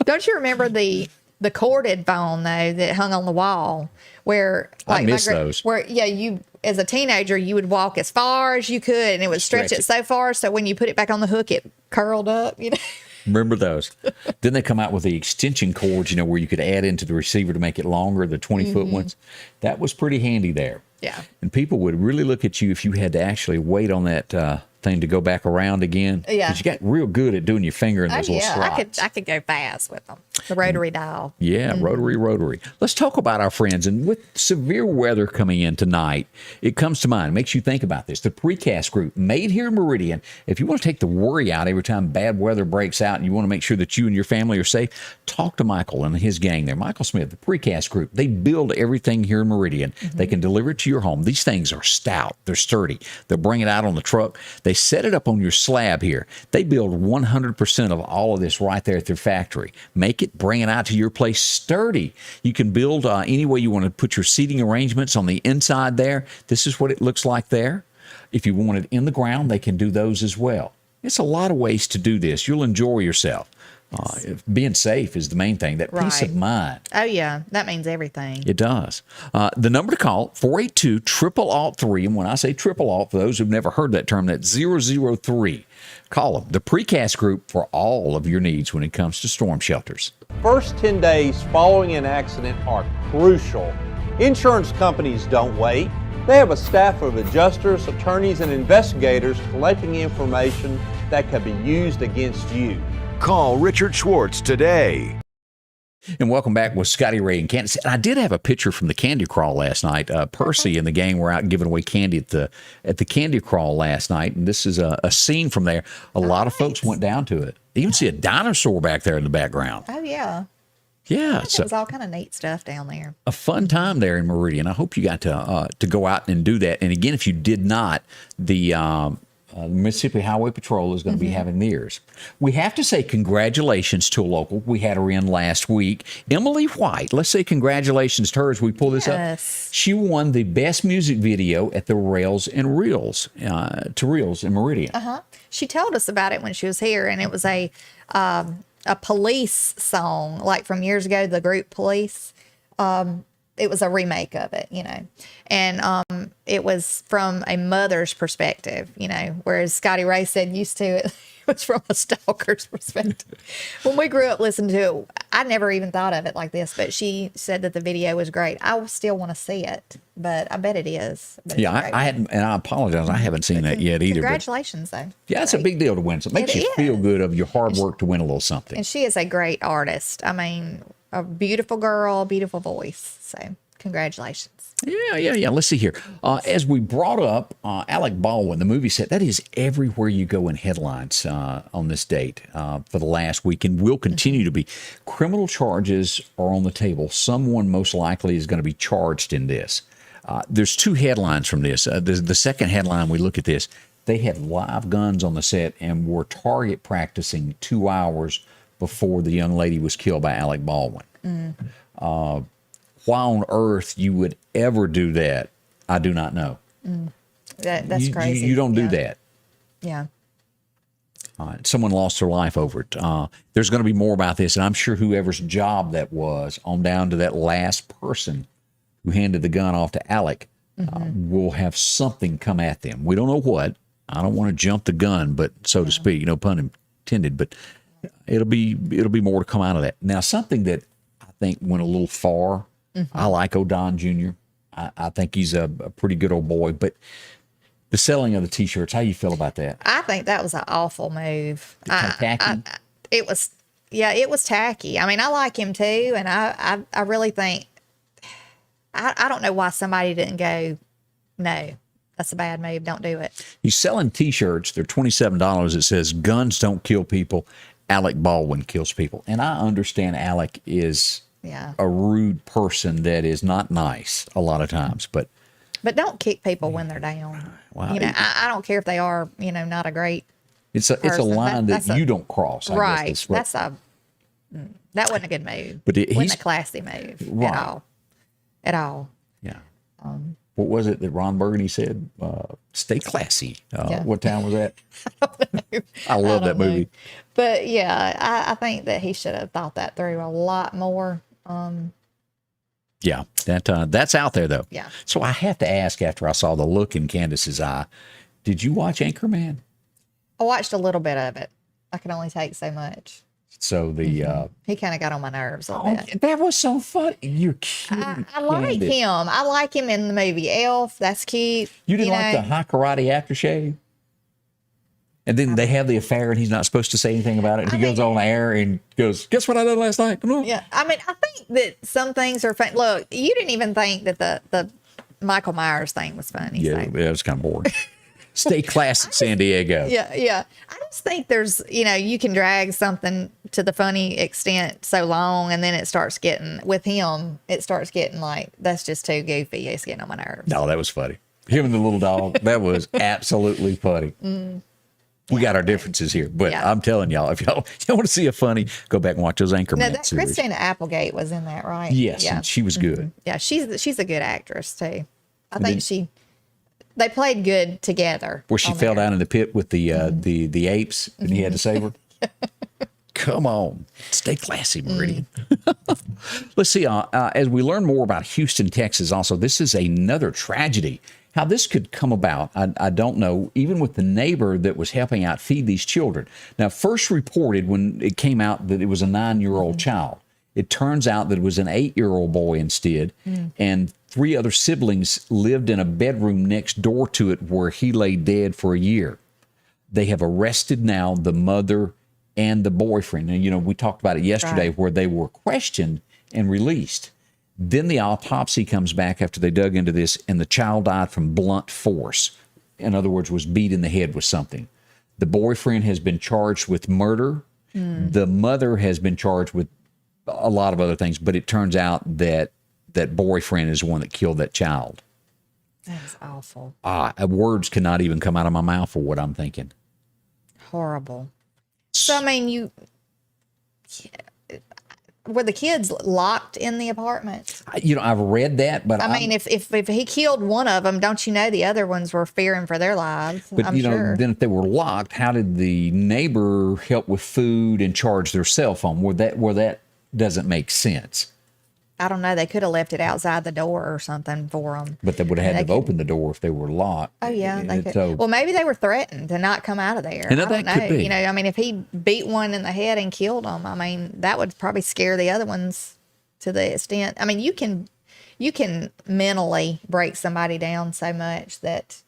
Don't you remember the corded phone though that hung on the wall where I miss those. Where you as a teenager you would walk as far as you could and it would stretch it so far so when you put it back on the hook it curled up. Remember those? Then they come out with the extension cords, where you could add into the receiver to make it longer, the 20-foot ones. That was pretty handy there. Yeah. And people would really look at you if you had to actually wait on that thing to go back around again. Yeah. Because you got real good at doing your finger in those little slots. I could go fast with them. The rotary dial. Yeah, rotary. Let's talk about our friends. And with severe weather coming in tonight, it comes to mind, it makes you think about this. The Precast Group, made here in Meridian. If you want to take the worry out every time bad weather breaks out and you want to make sure that you and your family are safe, talk to Michael and his gang there. Michael Smith, the Precast Group. They build everything here in Meridian. They can deliver it to your home. These things are stout. They're sturdy. They'll bring it out on the truck. They set it up on your slab here. They build 100% of all of this right there at their factory. Make it, bring it out to your place sturdy. You can build any way you want to put your seating arrangements on the inside there. This is what it looks like there. If you want it in the ground, they can do those as well. It's a lot of ways to do this. You'll enjoy yourself. Being safe is the main thing, that peace of mind. Oh, yeah. That means everything. It does. The number to call, 482-ALT-3. And when I say triple alt, for those who've never heard that term, that's 003. Call them, the Precast Group, for all of your needs when it comes to storm shelters. First 10 days following an accident are crucial. Insurance companies don't wait. They have a staff of adjusters, attorneys, and investigators collecting information that can be used against you. Call Richard Schwartz today. And welcome back with Scotty Ray and Candace. And I did have a picture from the candy crawl last night. Percy and the gang were out giving away candy at the candy crawl last night. And this is a scene from there. A lot of folks went down to it. You even see a dinosaur back there in the background. Oh, yeah. Yeah. So it was all kind of neat stuff down there. A fun time there in Meridian. I hope you got to go out and do that. And again, if you did not, the Mississippi Highway Patrol is going to be having theirs. We have to say congratulations to a local. We had her in last week. Emily White. Let's say congratulations to her as we pull this up. She won the best music video at the Rails and Reels, to Reels in Meridian. She told us about it when she was here, and it was a police song, like from years ago, the group Police. it was a remake of it, and it was from a mother's perspective, whereas Scotty Ray said used to it was from a stalker's perspective. When we grew up listening to it, I never even thought of it like this, but she said that the video was great. I still want to see it, but I bet it is. Yeah, I hadn't, and I apologize, I haven't seen that yet either. Congratulations, though. Yeah, it's a big deal to win. So it makes you feel good of your hard work to win a little something. And she is a great artist. I mean, a beautiful girl, beautiful voice. So congratulations. Yeah. Let's see here. As we brought up Alec Baldwin, the movie set, that is everywhere you go in headlines on this date for the last week, and will continue to be. Criminal charges are on the table. Someone most likely is going to be charged in this. There's two headlines from this. The second headline, we look at this, they had live guns on the set and were target practicing 2 hours before the young lady was killed by Alec Baldwin. Why on earth you would ever do that, I do not know. That's crazy. You don't do that. Yeah. Someone lost their life over it. There's going to be more about this, and I'm sure whoever's job that was, on down to that last person who handed the gun off to Alec, will have something come at them. We don't know what. I don't want to jump the gun, but so to speak, no pun intended. But it'll be more to come out of that. Now, something that I think went a little far. I like O'Don Jr. I think he's a pretty good old boy. But the selling of the T-shirts, how you feel about that? I think that was an awful move. Tacky? It was tacky. I mean, I like him too, and I really think I don't know why somebody didn't go, no, that's a bad move. Don't do it. He's selling T-shirts. They're $27. It says, "Guns don't kill people. Alec Baldwin kills people." And I understand Alec is a rude person that is not nice a lot of times, but don't kick people when they're down. Wow. I don't care if they are, not a great. It's a line that you don't cross. I right. guess that wasn't a good move. But wasn't a classy move at all. Yeah. What was it that Ron Burgundy said? Stay classy. What town was that? I love that movie. But yeah, I think that he should have thought that through a lot more. Yeah, that's out there though. Yeah. So I have to ask, after I saw the look in Candace's eye, did you watch Anchorman? I watched a little bit of it. I can only take so much. So the he kind of got on my nerves a little bit. That was so funny. You're kidding. I like him. I like him in the movie Elf. That's cute. You didn't like the high karate aftershave? And then they have the affair, and he's not supposed to say anything about it. He goes on air and goes, "Guess what I did last night?" Yeah, I mean, I think that some things are fun. Look, you didn't even think that the Michael Myers thing was funny. Yeah, it was kind of boring. Stay classy, San Diego. Yeah. I just think there's, you can drag something to the funny extent so long, and then it starts getting, with him, like, that's just too goofy. It's getting on my nerves. No, that was funny. Him and the little dog, that was absolutely funny. We got our differences here, but I'm telling y'all, if y'all want to see a funny, go back and watch those Anchorman series. Christina Applegate was in that, right? Yes, and she was good. Yeah, she's a good actress too. I think they played good together. Where she fell down in the pit with the apes, and he had to save her. Come on, stay classy, Meridian. Let's see. As we learn more about Houston, Texas, also, this is another tragedy. How this could come about, I don't know, even with the neighbor that was helping out feed these children. Now, first reported when it came out that it was a 9-year-old child. It turns out that it was an 8-year-old boy instead, and 3 other siblings lived in a bedroom next door to it where he lay dead for a year. They have arrested now the mother and the boyfriend. And, we talked about it yesterday where they were questioned and released. Then the autopsy comes back after they dug into this, and the child died from blunt force. In other words, was beat in the head with something. The boyfriend has been charged with murder. The mother has been charged with a lot of other things, but it turns out that that boyfriend is the one that killed that child. That is awful. Words cannot even come out of my mouth for what I'm thinking. Horrible. So, I mean, were the kids locked in the apartment? I've read that, but I mean, if he killed one of them, don't you know the other ones were fearing for their lives? But I'm sure. Then if they were locked, how did the neighbor help with food and charge their cell phone? Where that doesn't make sense. I don't know. They could have left it outside the door or something for them. But they would have had to open the door if they were locked. Oh yeah, they could. So, Well, maybe they were threatened to not come out of there. And I don't that could know. be. You know, I mean, if he beat one in the head and killed them, I mean, that would probably scare the other ones to the extent. I mean, you can mentally break somebody down so much that,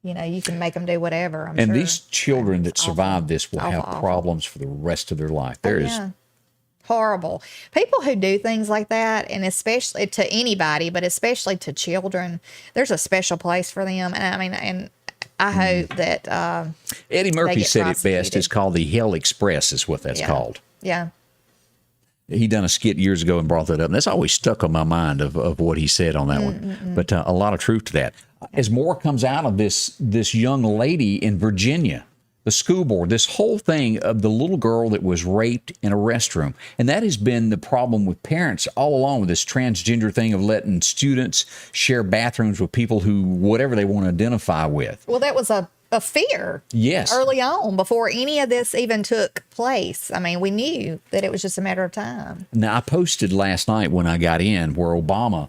you know, you can make them do whatever. I'm and sure. these children that It's survive awful. this will Awful, have awful. problems for the rest of their life. There is. Yeah. Horrible. People who do things like that, and especially to anybody, but especially to children, there's a special place for them. And I mean, and I hope that Eddie they Murphy get said it best. prosecuted. It's called the Hell Express is what that's called. Yeah. He done a skit years ago and brought that up. And that's always stuck on my mind of what he said on that one. But a lot of truth to that. As more comes out of this young lady in Virginia, the school board, this whole thing of the little girl that was raped in a restroom. And that has been the problem with parents all along with this transgender thing of letting students share bathrooms with people who, whatever they want to identify with. Well, that was a fear. Yes. Early on, before any of this even took place. I mean, we knew that it was just a matter of time. Now, I posted last night when I got in where Obama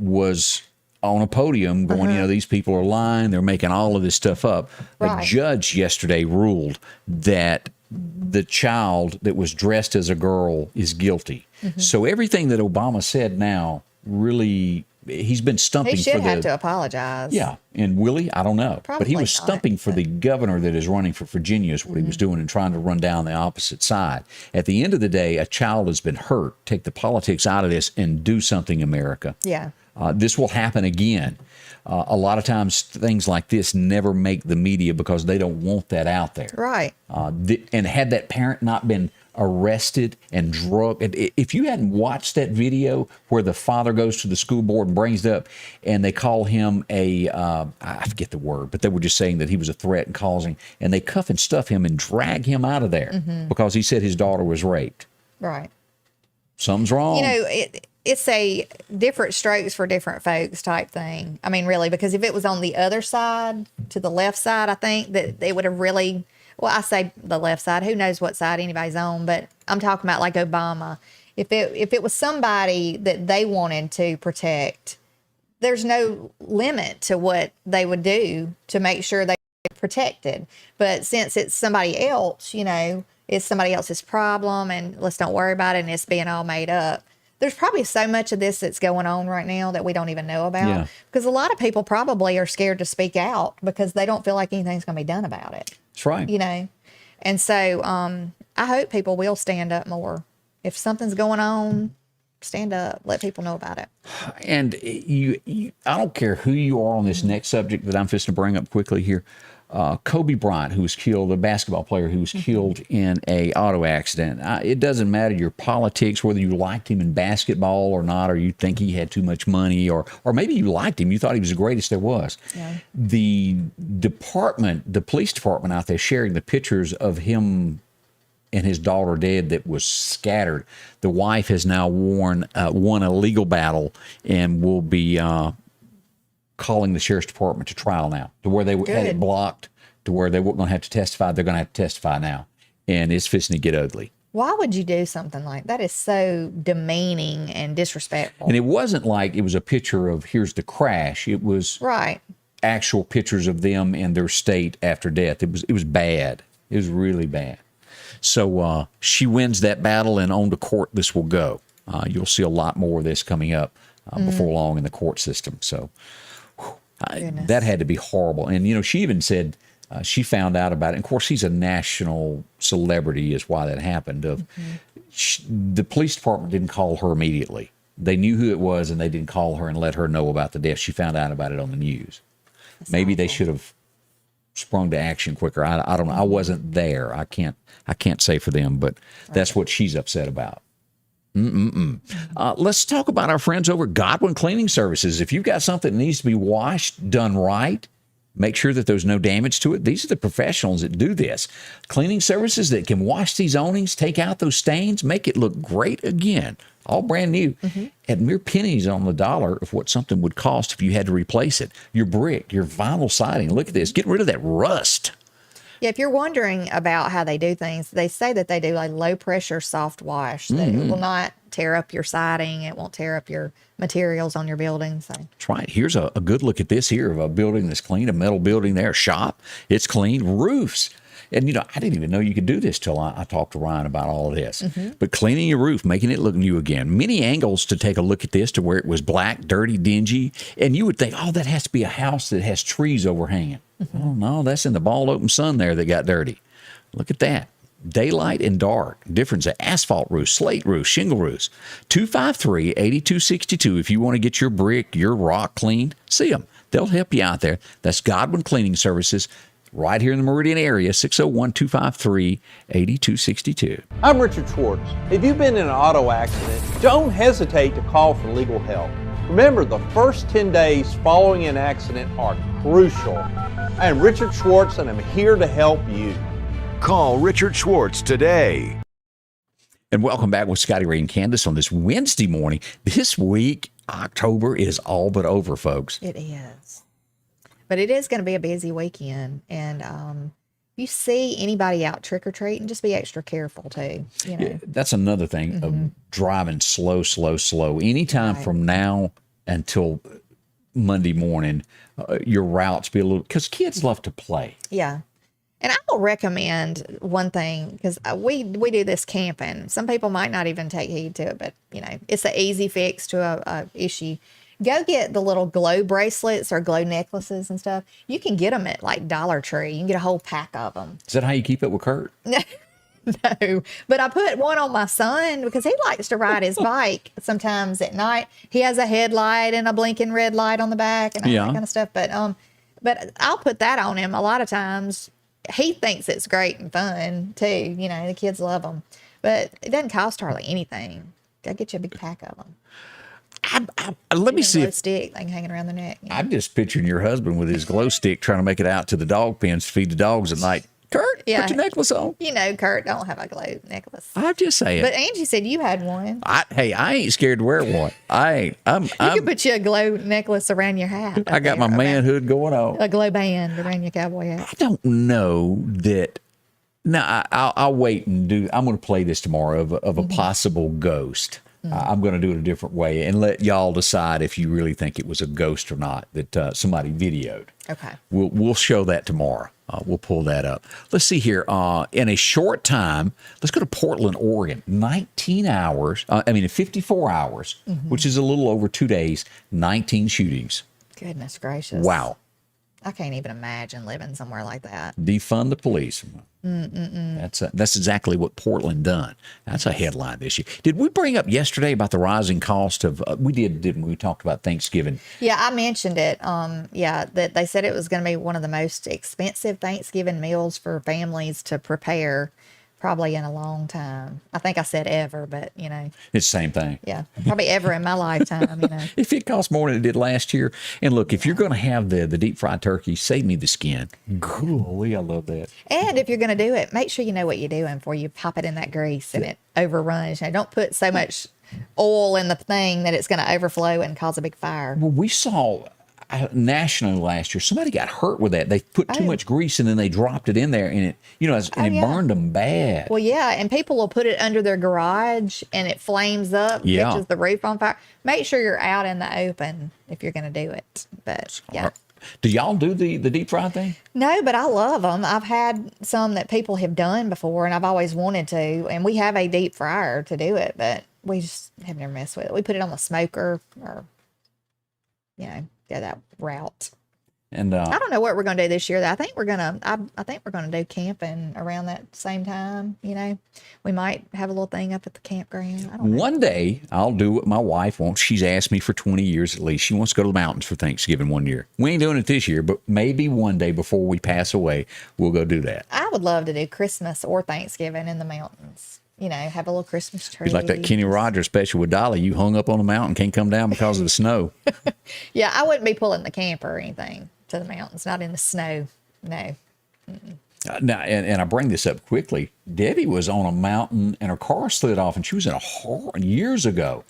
was on a podium going, you know, these people are lying. They're making all of this stuff up. Right. A judge yesterday ruled that the child that was dressed as a girl is guilty. So everything that Obama said now really, he's been stumping He should for have to apologize. Yeah. And Willie, I don't know. But he Probably was not, stumping for the governor that is running for Virginia is what he was doing and trying to run down the opposite side. At the end of the day, a child has been hurt. Take the politics out of this and do something, America. Yeah. This will happen again. A lot of times things like this never make the media because they don't want that out there. Right. And had that parent not been arrested and drugged, if you hadn't watched that video where the father goes to the school board and brings it up and they call him I forget the word, but they were just saying that he was a threat and causing, and they cuff and stuff him and drag him out of there because he said his daughter was raped. Right. Something's wrong. You know, it's a different strokes for different folks type thing. I mean, really, because if it was on the other side, to the left side, I think that they would have really, well, I say the left side, who knows what side anybody's on, but I'm talking about like Obama. If it was somebody that they wanted to protect, there's no limit to what they would do to make sure they protected. But since it's somebody else, you know, it's somebody else's problem and let's don't worry about it and it's being all made up. There's probably so much of this that's going on right now that we don't even know about. Yeah. Because a lot of people probably are scared to speak out because they don't feel like anything's going to be done about it. That's right. You know? And so I hope people will stand up more. If something's going on, stand up, let people know about it. And I don't care who you are on this next subject that I'm fixing to bring up quickly here. Kobe Bryant, who was killed, the basketball player who was killed in a auto accident. It doesn't matter your politics, whether you liked him in basketball or not, or you think he had too much money, or maybe you liked him, you thought he was the greatest there was. Yeah. The police department out there sharing the pictures of him and his daughter dead that was scattered. The wife has now won a legal battle and will be calling the sheriff's department to trial now, to where they had it blocked, to where they weren't going to have to testify. They're going to have to testify now, and it's fixing to get ugly. Why would you do something like that? Is so demeaning and disrespectful. And it wasn't like it was a picture of here's the crash. It was Right. actual pictures of them and their state after death. It was bad. It was really bad. So she wins that battle, and on to court this will go. You'll see a lot more of this coming up before long in the court system. So that had to be horrible. And, you know, she even said she found out about it. And of course, she's a national celebrity is why that happened. The police department didn't call her immediately. They knew who it was, and they didn't call her and let her know about the death. She found out about it on the news. Maybe they should have sprung to action quicker. I don't know. I wasn't there. I can't say for them, but that's what she's upset about. Let's talk about our friends over at Godwin Cleaning Services. If you've got something that needs to be washed, done right, make sure that there's no damage to it. These are the professionals that do this. Cleaning services that can wash these awnings, take out those stains, make it look great again. All brand new at mere pennies on the dollar of what something would cost if you had to replace it. Your brick, your vinyl siding. Look at this. Get rid of that rust. Yeah, if you're wondering about how they do things, they say that they do a low pressure soft wash that will not tear up your siding. It won't tear up your materials on your building. So That's right. Here's a good look at this here of a building that's clean, a metal building there, shop. It's clean. Roofs. And, you know, I didn't even know you could do this till I talked to Ryan about all of this. But cleaning your roof, making it look new again. Many angles to take a look at this to where it was black, dirty, dingy. And you would think, oh, that has to be a house that has trees overhanging. Oh, no, that's in the bald open sun there that got dirty. Look at that. Daylight and dark. Difference of asphalt roofs, slate roofs, shingle roofs. 253-8262 if you want to get your brick, your rock cleaned. See them. They'll help you out there. That's Godwin Cleaning Services. Right here in the Meridian area, 601-253-8262. I'm Richard Schwartz. If you've been in an auto accident, don't hesitate to call for legal help. Remember, the first 10 days following an accident are crucial. I am Richard Schwartz, and I'm here to help you. Call Richard Schwartz today. And welcome back with Scotty Ray and Candace on this Wednesday morning. This week, October is all but over, folks. it is. But it is going to be a busy weekend. And if you see anybody out trick-or-treating, just be extra careful, too. You know? Yeah, that's another thing of driving slow. Anytime from now until Monday morning, your routes be a little, because kids love to play. Yeah. And I will recommend one thing, because we do this camping. Some people might not even take heed to it, but, you know, it's an easy fix to a issue. Go get the little glow bracelets or glow necklaces and stuff. You can get them at, like, Dollar Tree. You can get a whole pack of them. Is that how you keep up with Kurt? No, but I put one on my son because he likes to ride his bike sometimes at night. He has a headlight and a blinking red light on the back and all that kind of stuff. But I'll put that on him a lot of times. He thinks it's great and fun too. You know, the kids love them, but it doesn't cost hardly anything. Go get you a big pack of them. Let me see Glow if stick they can hang it around their neck. You know? I'm just picturing your husband with his glow stick trying to make it out to the dog pens to feed the dogs at night. Kurt, Yeah. put your necklace on. You know, Kurt don't have a glow necklace. I'm just saying. But Angie said you had one. Hey, I ain't scared to wear one. You could put you a glow necklace around your hat. I got my manhood going on. A glow band around your cowboy hat. I don't know that. Now, I'll wait and do. I'm going to play this tomorrow of a possible ghost. I'm going to do it a different way and let y'all decide if you really think it was a ghost or not that somebody videoed. Okay. We'll show that tomorrow. We'll pull that up. Let's see here. In a short time, let's go to Portland, Oregon. 19 hours. In 54 hours, which is a little over 2 days. 19 shootings. Goodness gracious. Wow. I can't even imagine living somewhere like that. Defund the police. That's exactly what Portland done. That's a headline this year. Did we bring up yesterday about the rising cost of? We did, didn't we? We talked about Thanksgiving. Yeah, I mentioned it. That they said it was going to be one of the most expensive Thanksgiving meals for families to prepare, probably in a long time. I think I said ever, but you know, It's the same thing. yeah, probably ever in my lifetime. You know. If it costs more than it did last year, and look, if you're going to have the deep fried turkey, save me the skin. Golly, I love that. And if you're going to do it, make sure you know what you're doing before you pop it in that grease and it overruns. You know, don't put so much oil in the thing that it's going to overflow and cause a big fire. Well, we saw nationally last year, somebody got hurt with that. They put too much grease and then they dropped it in there, and it burned them bad. Well, yeah, and people will put it under their garage and it flames up, catches the roof on fire. Make sure you're out in the open if you're going to do it. But yeah. Do y'all do the deep fry thing? No, but I love them. I've had some that people have done before, and I've always wanted to. And we have a deep fryer to do it, but we just have never messed with it. We put it on the smoker, or that route. And I don't know what we're going to do this year. I think we're gonna. I think we're going to do camping around that same time. You know, we might have a little thing up at the campground. I don't know. One day I'll do what my wife wants. She's asked me for 20 years at least. She wants to go to the mountains for Thanksgiving one year. We ain't doing it this year, but maybe one day before we pass away, we'll go do that. I would love to do Christmas or Thanksgiving in the mountains. You know, have a little Christmas tree. Be like that Kenny Rogers special with Dolly. You hung up on a mountain, can't come down because of the snow. Yeah, I wouldn't be pulling the camper or anything to the mountains, not in the snow. No. Now, and I bring this up quickly. Debbie was on a mountain and her car slid off, and she was in a horror years ago.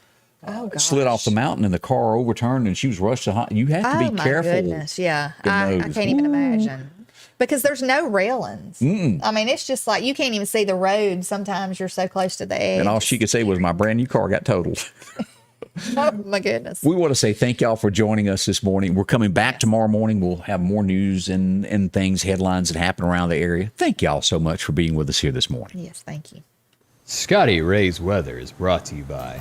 Oh, gosh. Slid off the mountain and the car overturned, and she was rushed to hospital. You have to be careful. Oh, my goodness. Yeah. in I those. can't even imagine. because there's no railings. I mean, it's just like you can't even see the road. Sometimes you're so close to the edge. And all she could say was, my brand new car got totaled. Oh, my goodness. We want to say thank y'all for joining us this morning. We're coming back tomorrow morning. We'll have more news and things, headlines that happen around the area. Thank y'all so much for being with us here this morning. Yes, thank you. Scotty Ray's Weather is brought to you by